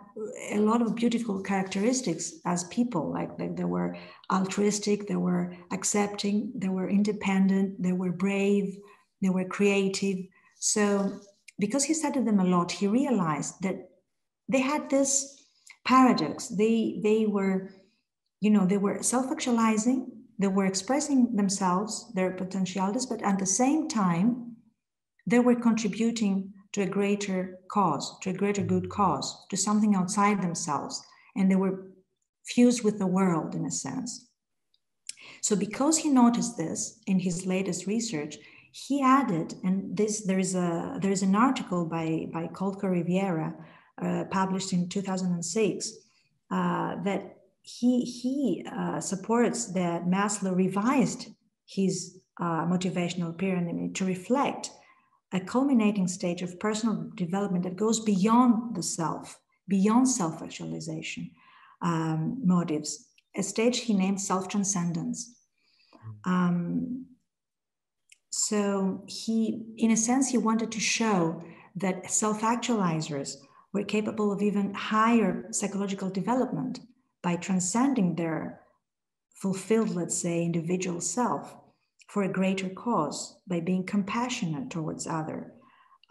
a lot of beautiful characteristics as people, like they were altruistic, they were accepting, they were independent, they were brave, they were creative. So because he studied them a lot, he realized that they had this paradox. They were, they were self-actualizing, they were expressing themselves, their potentialities, but at the same time, they were contributing to a greater cause, to a greater good cause, to something outside themselves. And they were fused with the world in a sense. So because he noticed this in his latest research, he added, and there is an article by Colco Riviera published in 2006 that he supports that Maslow revised his motivational pyramid to reflect a culminating stage of personal development that goes beyond the self, beyond self-actualization motives, a stage he named self-transcendence. So in a sense, he wanted to show that self-actualizers were capable of even higher psychological development by transcending their fulfilled, let's say, individual self for a greater cause, by being compassionate towards other.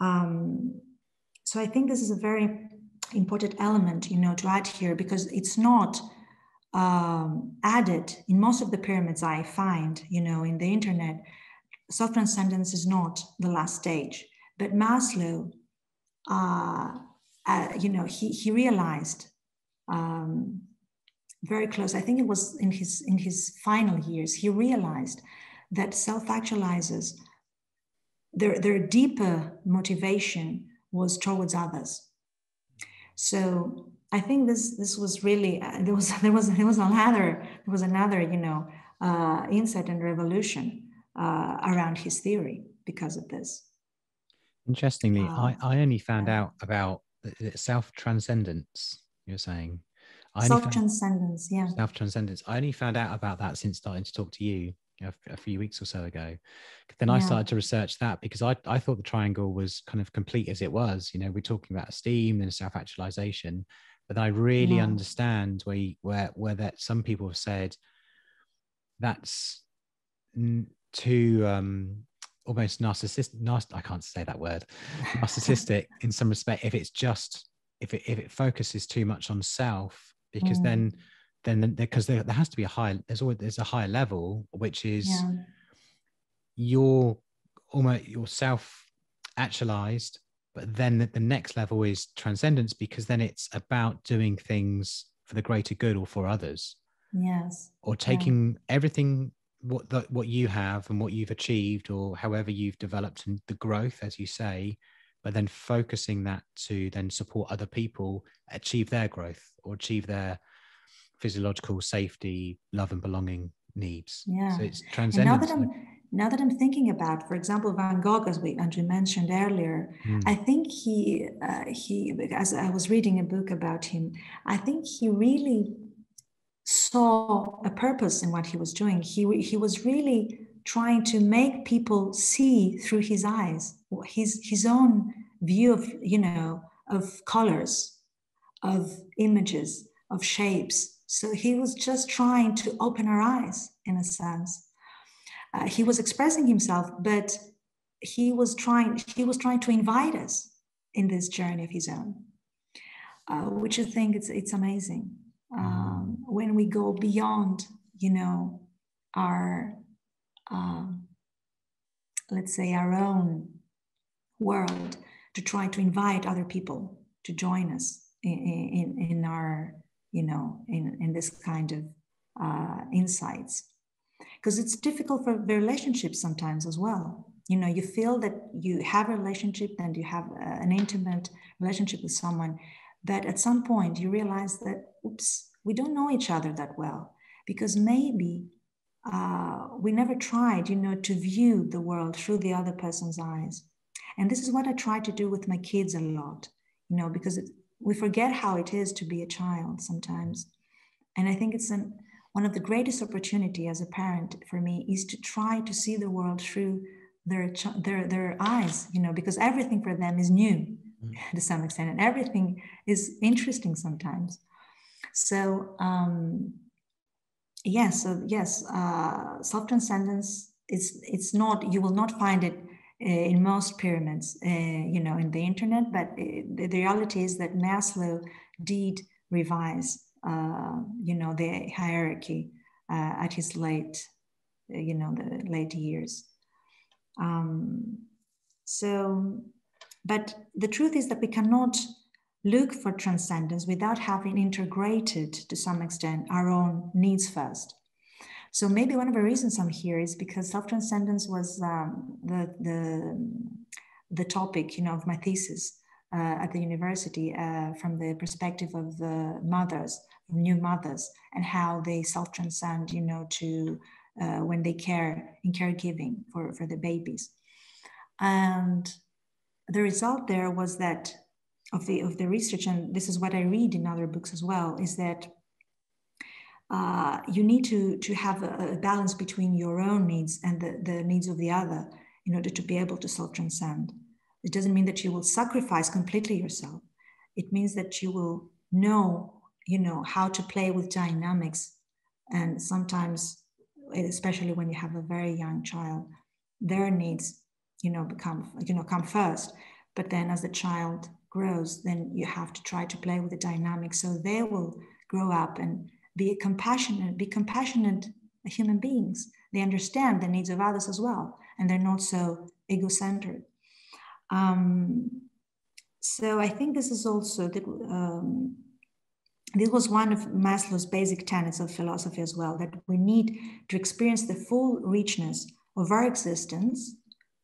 So I think this is a very important element, to add here, because it's not added in most of the pyramids I find, in the internet. Self-transcendence is not the last stage, but Maslow, he realized very close. I think it was in his final years. He realized that self-actualizers, their deeper motivation was towards others. So I think this was really there was another insight and revolution around his theory because of this. Interestingly, I only found out about self-transcendence. You're saying self-transcendence, yeah. Self-transcendence. I only found out about that since starting to talk to you, a few weeks or so ago. Then I started to research that because I thought the triangle was kind of complete as it was. We're talking about esteem and self-actualization, but I really understand where that some people have said that's too almost narcissistic. I can't say that word. Narcissistic in some respect. If it focuses too much on self, because then because there has to be there's a higher level, which is you're self actualized, but then the next level is transcendence, because then it's about doing things for the greater good or for others. Yes. Or taking everything what you have and what you've achieved, or however you've developed, and the growth, as you say, but then focusing that to then support other people achieve their growth or achieve their physiological safety, love and belonging needs. So it's transcendence. And now that I'm thinking about, for example, Van Gogh, as we mentioned earlier, I think he, as I was reading a book about him, I think he really saw a purpose in what he was doing. He was really trying to make people see through his eyes, his own view of colors, of images, of shapes. So he was just trying to open our eyes, in a sense. He was expressing himself, but he was trying to invite us in this journey of his own, which I think it's amazing. When we go beyond, our, let's say, our own world, to try to invite other people to join us in our, in this kind of insights. Because it's difficult for the relationships sometimes as well. You feel that you have a relationship and you have an intimate relationship with someone, but at some point you realize that, oops, we don't know each other that well, because maybe we never tried, to view the world through the other person's eyes. And this is what I try to do with my kids a lot, because we forget how it is to be a child sometimes. And I think it's one of the greatest opportunity as a parent for me is to try to see the world through their eyes, because everything for them is new to some extent, and everything is interesting sometimes. So self-transcendence it's not, you will not find it in most pyramids, in the internet. But the reality is that Maslow did revise, the hierarchy at his late, the late years. But the truth is that we cannot look for transcendence without having integrated, to some extent, our own needs first. So maybe one of the reasons I'm here is because self-transcendence was the topic, of my thesis at the university, from the perspective of the mothers, new mothers, and how they self-transcend, to when they care in caregiving for the babies. And the result there was that of the research, and this is what I read in other books as well, is that you need to have a balance between your own needs and the needs of the other in order to be able to self-transcend. It doesn't mean that you will sacrifice completely yourself. It means that you will know, how to play with dynamics. And sometimes, especially when you have a very young child, their needs, come first. But then as the child grows, then you have to try to play with the dynamics so they will grow up and be compassionate human beings. They understand the needs of others as well, and they're not so ego-centered. So I think this is also that this was one of Maslow's basic tenets of philosophy as well, that we need to experience the full richness of our existence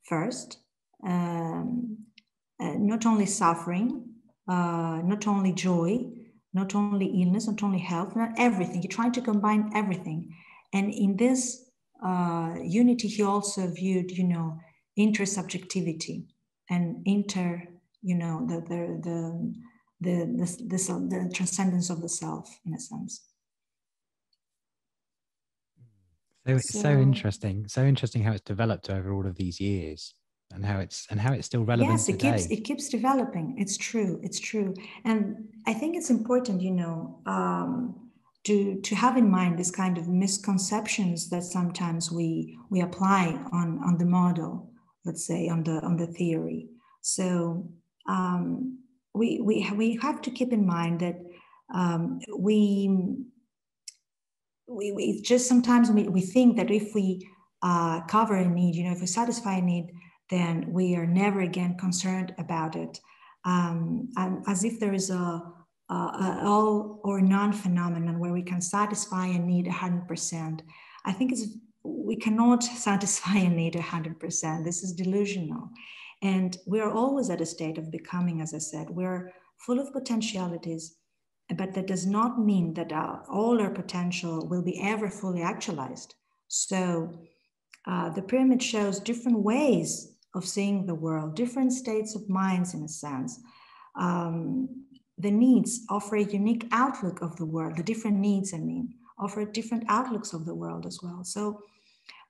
first, not only suffering, not only joy, not only illness, not only health, not everything. He tried to combine everything. And in this unity, he also viewed, intersubjectivity and the transcendence of the self, in a sense. So interesting. So interesting how it's developed over all of these years, and how it's still relevant. Yes, it keeps developing. It's true. And I think it's important, to have in mind this kind of misconceptions that sometimes we apply on the model, let's say on the theory. So we have to keep in mind that we just sometimes we think that if we cover a need, if we satisfy a need, then we are never again concerned about it, and as if there is a all or none phenomenon where we can satisfy a need 100%. I think we cannot satisfy a need 100%. This is delusional, and we are always at a state of becoming. As I said, we're full of potentialities, but that does not mean that all our potential will be ever fully actualized. So the pyramid shows different ways of seeing the world, different states of minds, in a sense. The needs offer a unique outlook of the world. The different needs, offer different outlooks of the world as well. So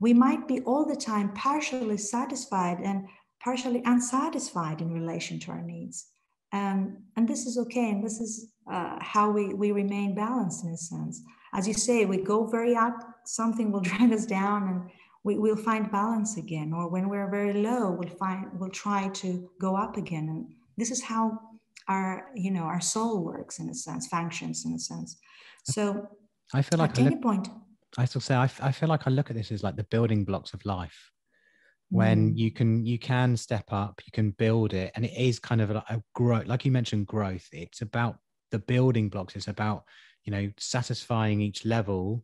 we might be all the time partially satisfied and partially unsatisfied in relation to our needs. And this is okay. And this is how we remain balanced, in a sense. As you say, we go very up, something will drag us down, and we'll find balance again. Or when we're very low, we'll try to go up again. And this is how our soul works, in a sense, functions, in a sense. So I feel like at any point, I still say I feel like I look at this as like the building blocks of life. When you can step up, you can build it, and it is kind of a growth, like you mentioned, growth. It's about the building blocks. It's about satisfying each level,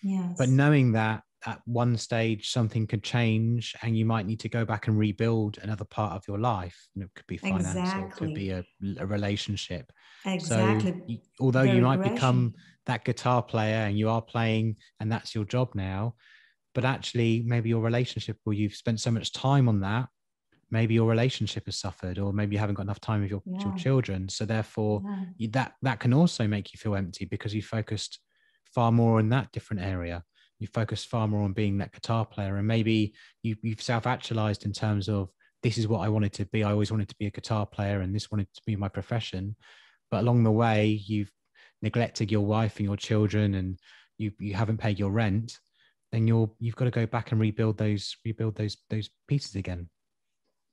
yes, but knowing that at one stage something could change, and you might need to go back and rebuild another part of your life. It could be finance, exactly. or it could be a relationship. Exactly. So although you might become that guitar player and you are playing, and that's your job now, but actually maybe your relationship, or you've spent so much time on that, maybe your relationship has suffered, or maybe you haven't got enough time with your children. So therefore that can also make you feel empty, because you focused far more in that different area. You focused far more on being that guitar player, and maybe you've self-actualized in terms of, this is what I wanted to be. I always wanted to be a guitar player, and this wanted to be my profession. But along the way, you've neglected your wife and your children, and you haven't paid your rent. Then you've got to go back and rebuild those pieces again.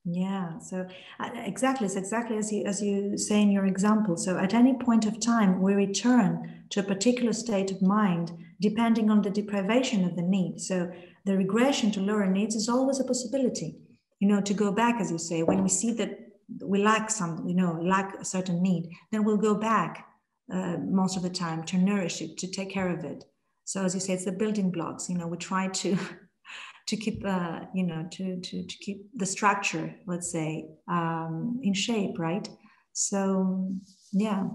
Yeah, so exactly, it's exactly as you say in your example. So at any point of time, we return to a particular state of mind depending on the deprivation of the need. So the regression to lower needs is always a possibility, to go back, as you say, when we see that we lack some, lack a certain need, then we'll go back most of the time to nourish it, to take care of it. So as you say, it's the building blocks, we try to to keep to keep the structure, let's say, in shape, right? So yeah.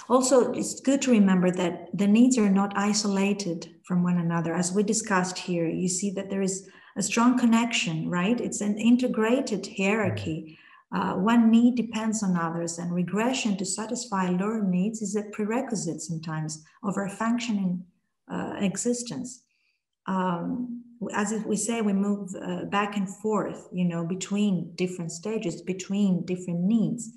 Also, it's good to remember that the needs are not isolated from one another. As we discussed here, you see that there is a strong connection, right? It's an integrated hierarchy. One need depends on others, and regression to satisfy lower needs is a prerequisite sometimes of our functioning existence. As we say, we move back and forth, between different stages, between different needs.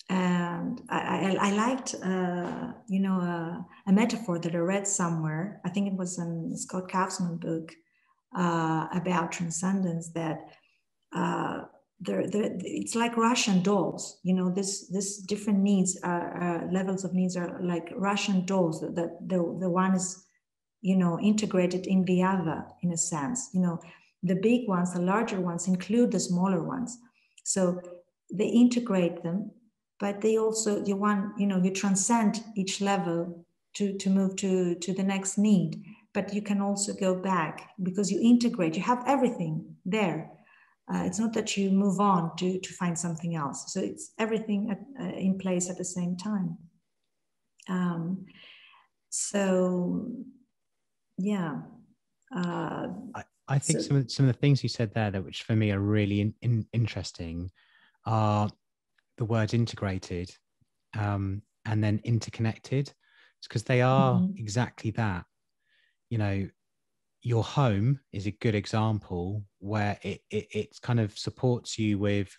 And I liked, a metaphor that I read somewhere. I think it was in Scott Kaufman's book about transcendence, that it's like Russian dolls. This different needs are levels of needs are like Russian dolls. That the one is, integrated in the other, in a sense. The big ones, the larger ones, include the smaller ones. So they integrate them, but they also, you transcend each level to move to the next need. But you can also go back because you integrate, you have everything there. It's not that you move on to find something else. So it's everything in place at the same time. So yeah. I think some of the things you said there, that which for me are really interesting, are the words integrated and then interconnected. It's because they are exactly that. Your home is a good example where it kind of supports you with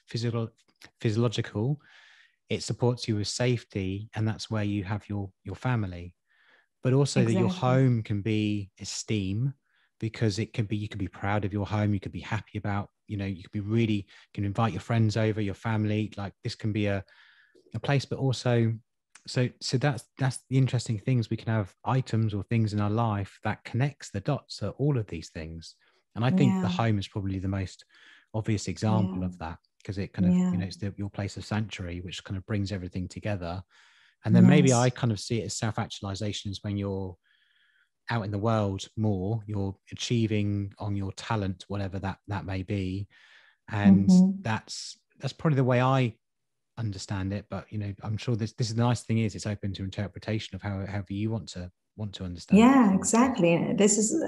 physiological, it supports you with safety, and that's where you have your family. But also that your home can be esteem, because you can be proud of your home, you could be happy about, you could be really, you can invite your friends over, your family, like this can be a place. But also, so that's the interesting things. We can have items or things in our life that connects the dots, so all of these things. And I think the home is probably the most obvious example of that, because it kind of, it's your place of sanctuary, which kind of brings everything together. And then maybe I kind of see it as self-actualization is when you're out in the world more, you're achieving on your talent, whatever that may be. And that's probably the way I understand it. But, I'm sure this is the nice thing is it's open to interpretation of however you want to understand. Yeah, exactly. This is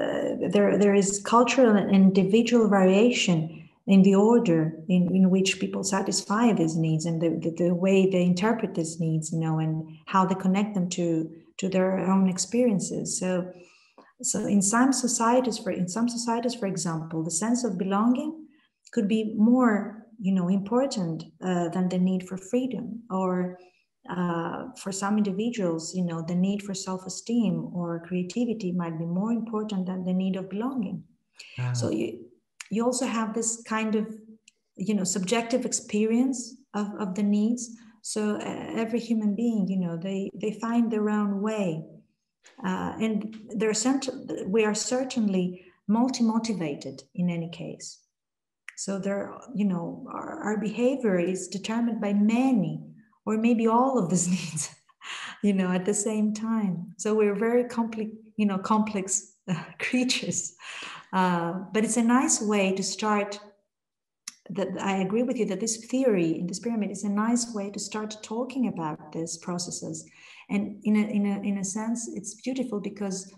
there is cultural and individual variation in the order in which people satisfy these needs, and the way they interpret these needs, and how they connect them to their own experiences. So in some societies, for example, the sense of belonging could be more, important than the need for freedom. Or for some individuals, the need for self-esteem or creativity might be more important than the need of belonging. So you also have this kind of, subjective experience of the needs. So every human being, they find their own way. And we are certainly multi-motivated in any case. So our behavior is determined by many, or maybe all of these needs, at the same time. So we're very complex creatures. But it's a nice way to start. That I agree with you that this theory in this pyramid is a nice way to start talking about these processes. And in a sense, it's beautiful because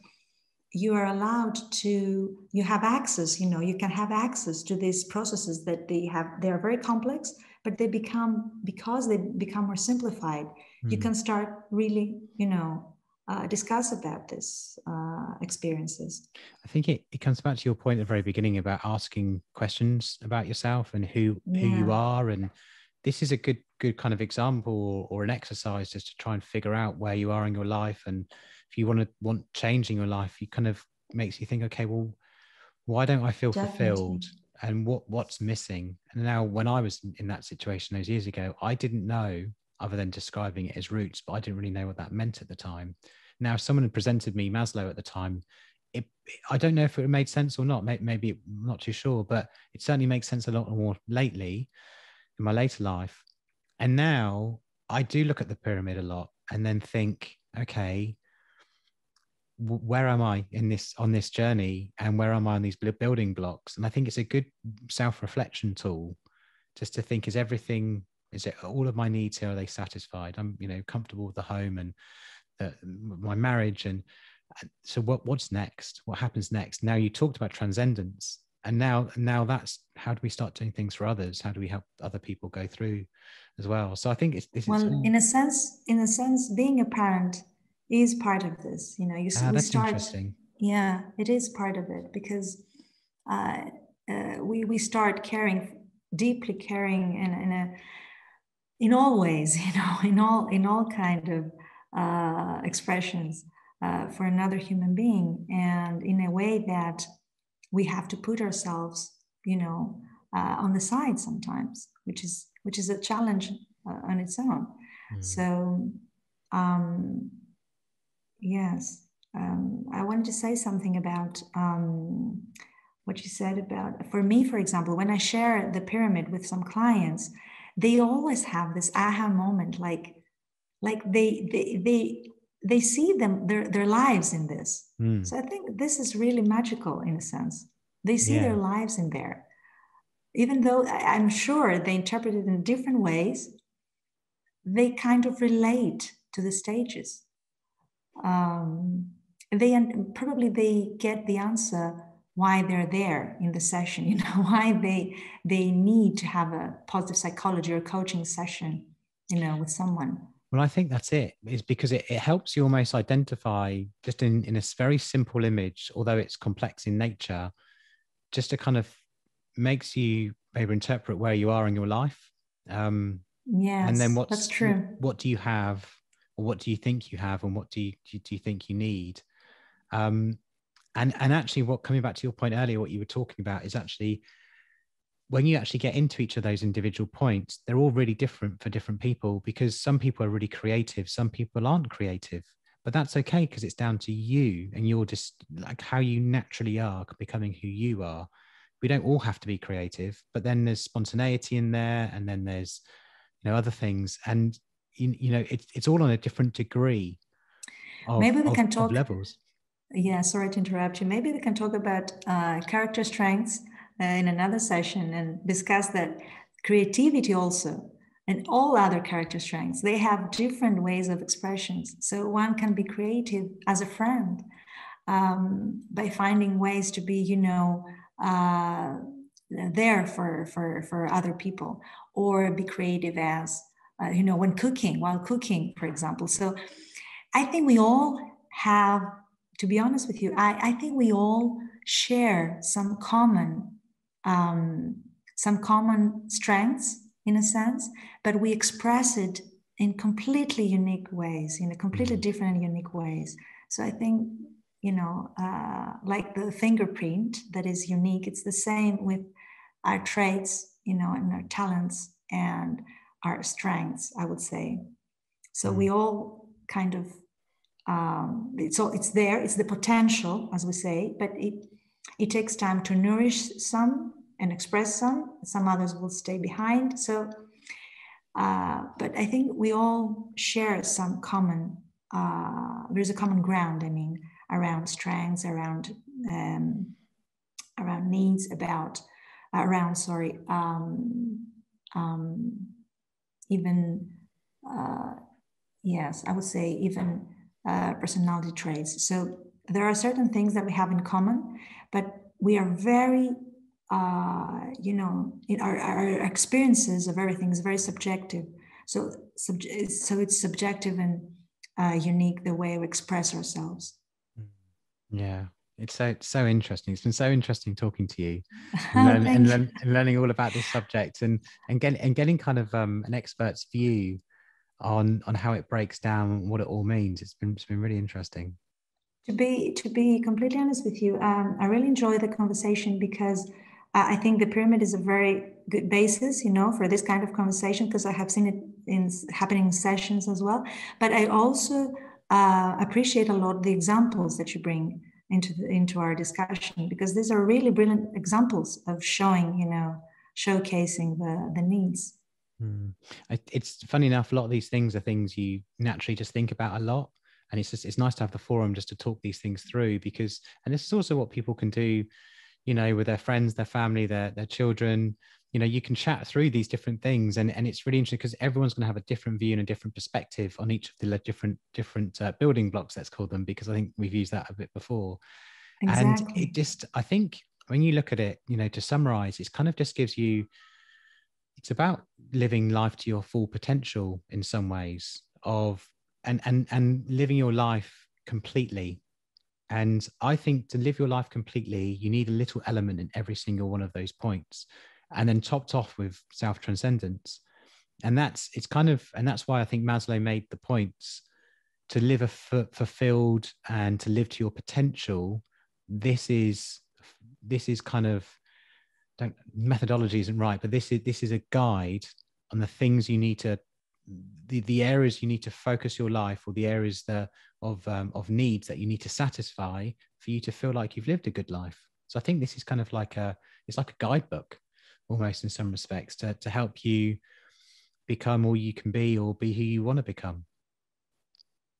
you are allowed to, you have access, you can have access to these processes that they are very complex, but because they become more simplified, you can start really, discuss about this experiences. I think it comes back to your point at the very beginning about asking questions about yourself and who you are. And this is a good kind of example or an exercise just to try and figure out where you are in your life. And if you want change in your life, you kind of makes you think, okay, well, why don't I feel fulfilled? and what's missing. And now when I was in that situation those years ago, I didn't know, other than describing it as roots, but I didn't really know what that meant at the time. Now, if someone had presented me Maslow at the time, I don't know if it made sense or not. Maybe I'm not too sure, but it certainly makes sense a lot more lately in my later life. And now I do look at the pyramid a lot and then think, okay, where am I in this, on this journey, and where am I on these building blocks? And I think it's a good self-reflection tool, just to think, is it all of my needs here, are they satisfied? I'm, comfortable with the home and my marriage, and so what's next? What happens next? Now, you talked about transcendence, and now that's, how do we start doing things for others? How do we help other people go through as well? So I think in a sense, being a parent is part of this. We that's start. Interesting. Yeah, it is part of it, because we start deeply caring in all ways, in all kind of expressions for another human being, and in a way that we have to put ourselves, on the side sometimes, which is a challenge on its own. So, yes, I wanted to say something about what you said about, for me, for example, when I share the pyramid with some clients, they always have this aha moment, like they see their lives in this. So I think this is really magical in a sense. They see their lives in there, even though I'm sure they interpret it in different ways. They kind of relate to the stages. They get the answer why they're there in the session, why they need to have a positive psychology or coaching session, with someone. Well, I think that's it, is because it helps you almost identify, just in a very simple image, although it's complex in nature, just to kind of makes you maybe interpret where you are in your life. Yes, and then that's true. What do you have, or what do you think you have, and what do you think you need? And actually, coming back to your point earlier, what you were talking about is actually, when you actually get into each of those individual points, they're all really different for different people, because some people are really creative, some people aren't creative, but that's okay, because it's down to you, and you're just like how you naturally are, becoming who you are. We don't all have to be creative, but then there's spontaneity in there, and then there's other things, and it's all on a different degree of, maybe we can talk of levels. Yeah, sorry to interrupt you. Maybe we can talk about character strengths in another session, and discuss that creativity also, and all other character strengths, they have different ways of expressions. So one can be creative as a friend, by finding ways to be, there for other people, or be creative as, while cooking, for example. So I think we all have, to be honest with you, I think we all share some common strengths in a sense, but we express it in completely unique ways, in a completely different and unique ways. So I think, like the fingerprint that is unique, it's the same with our traits, and our talents and our strengths, I would say. So we all kind of, it's there, it's the potential, as we say, but it takes time to nourish some and express some others will stay behind. So, but I think we all share some common, there's a common ground, around strengths, around needs, even, yes, I would say even personality traits. So there are certain things that we have in common, but we are very, in our experiences of everything is very subjective. So it's subjective and unique, the way we express ourselves. Yeah, it's so interesting. It's been so interesting talking to you, and learning all about this subject, and getting kind of an expert's view on how it breaks down, what it all means. It's been really interesting. To be completely honest with you, I really enjoy the conversation, because I think the pyramid is a very good basis, for this kind of conversation, because I have seen it happening in sessions as well. But I also appreciate a lot the examples that you bring into our discussion, because these are really brilliant examples of showcasing the needs. It's funny enough, a lot of these things are things you naturally just think about a lot, and it's nice to have the forum just to talk these things through, because, and this is also what people can do, with their friends, their family, their children. You can chat through these different things, and it's really interesting because everyone's going to have a different view and a different perspective on each of the different building blocks, let's call them, because I think we've used that a bit before. Exactly. And I think when you look at it, to summarize, it kind of just gives you, it's about living life to your full potential in some ways, and living your life completely. And I think to live your life completely, you need a little element in every single one of those points, and then topped off with self-transcendence. And that's why I think Maslow made the points to live a fulfilled and to live to your potential. This is kind of, methodology isn't right, but this is a guide on the things you need to, the areas you need to focus your life, or the areas of needs that you need to satisfy for you to feel like you've lived a good life. So I think this is kind of it's like a guidebook almost in some respects to help you become all you can be, or be who you want to become.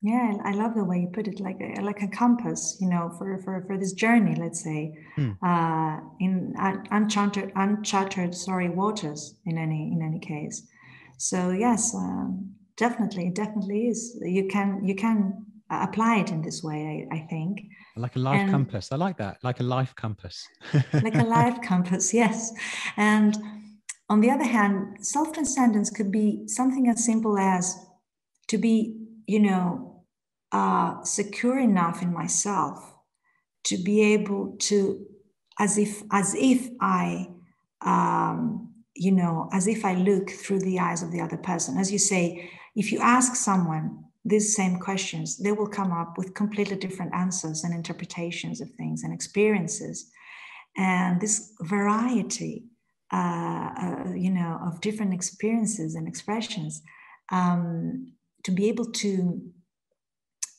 Yeah, I love the way you put it, like a compass, for this journey, let's say, in uncharted waters in any case. So yes, definitely is. You can apply it in this way, I think. Like a life compass. I like that. Like a life compass. Like a life compass, yes. And on the other hand, self-transcendence could be something as simple as to be, secure enough in myself to be able to, as if I look through the eyes of the other person. As you say, if you ask someone these same questions, they will come up with completely different answers and interpretations of things and experiences. And this variety, of different experiences and expressions, to be able to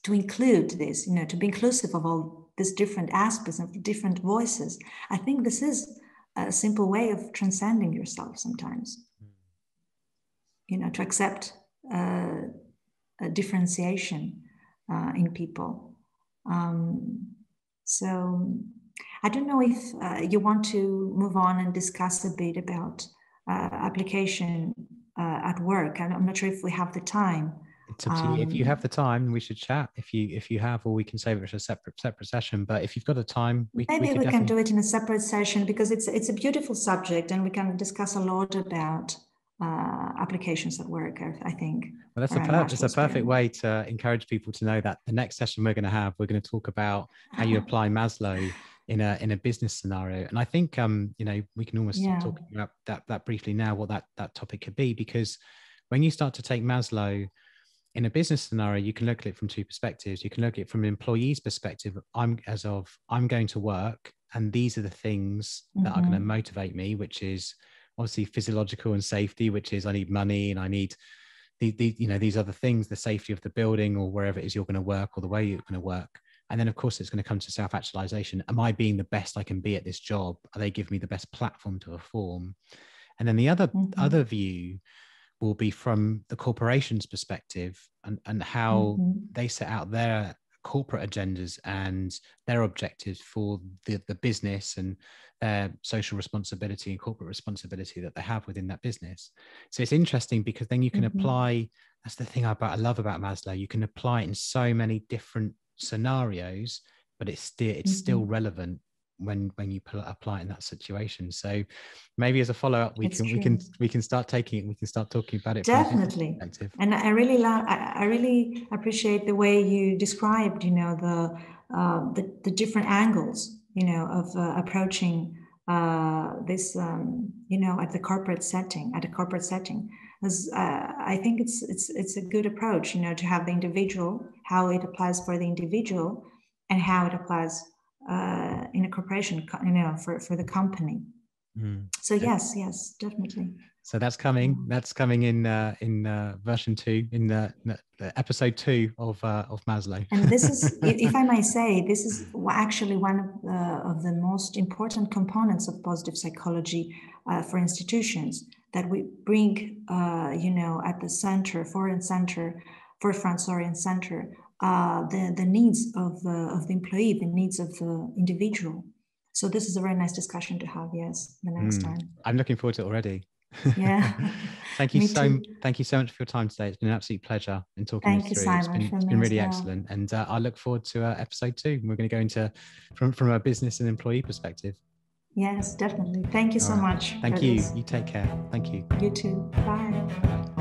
include this, to be inclusive of all these different aspects and different voices. I think this is a simple way of transcending yourself sometimes, to accept a differentiation in people. So I don't know if you want to move on and discuss a bit about application at work. I'm not sure if we have the time. It's up to you. If you have the time, we should chat. If you have, or we can save it for a separate session. But if you've got the time, we can do it in a separate session, because it's a beautiful subject, and we can discuss a lot about applications at work, I think. Well, that's a perfect way to encourage people to know that the next session we're going to talk about how you apply Maslow in a business scenario. And I think we can almost start talking about that briefly now, what that topic could be, because when you start to take Maslow in a business scenario, you can look at it from two perspectives. You can look at it from an employee's perspective. I'm going to work, and these are the things that are going to motivate me, which is obviously physiological and safety, which is I need money and I need these other things, the safety of the building or wherever it is you're going to work, or the way you're going to work. And then of course it's going to come to self-actualization. Am I being the best I can be at this job? Are they giving me the best platform to perform? And then the other view will be from the corporation's perspective, and how they set out their corporate agendas and their objectives for the business, and their social responsibility and corporate responsibility that they have within that business. So it's interesting, because then you can apply, that's the thing I love about Maslow, you can apply it in so many different scenarios, but it's still relevant when you apply it in that situation. So maybe as a follow-up, we can start taking it, we can start talking about it. Definitely. And I really appreciate the way you described, the different angles, of approaching this, at the corporate setting, As I think it's a good approach, to have the individual, how it applies for the individual, and how it applies in a corporation, for the company. So yes, definitely. So that's coming. That's coming in version 2, in the episode 2 of Maslow. And this is, if I may say, this is actually one of the most important components of positive psychology for institutions, that we bring, at the center, forefront, and center, the needs of the employee, the needs of the individual. So this is a very nice discussion to have. Yes, the next time. I'm looking forward to it already. Yeah. Thank you so much for your time today. It's been an absolute pleasure in talking this through. Simon, it's been really excellent, and I look forward to episode 2. We're going to go into from a business and employee perspective. Yes, definitely. Thank you so much. Thank you. You take care. Thank you. You too. Bye.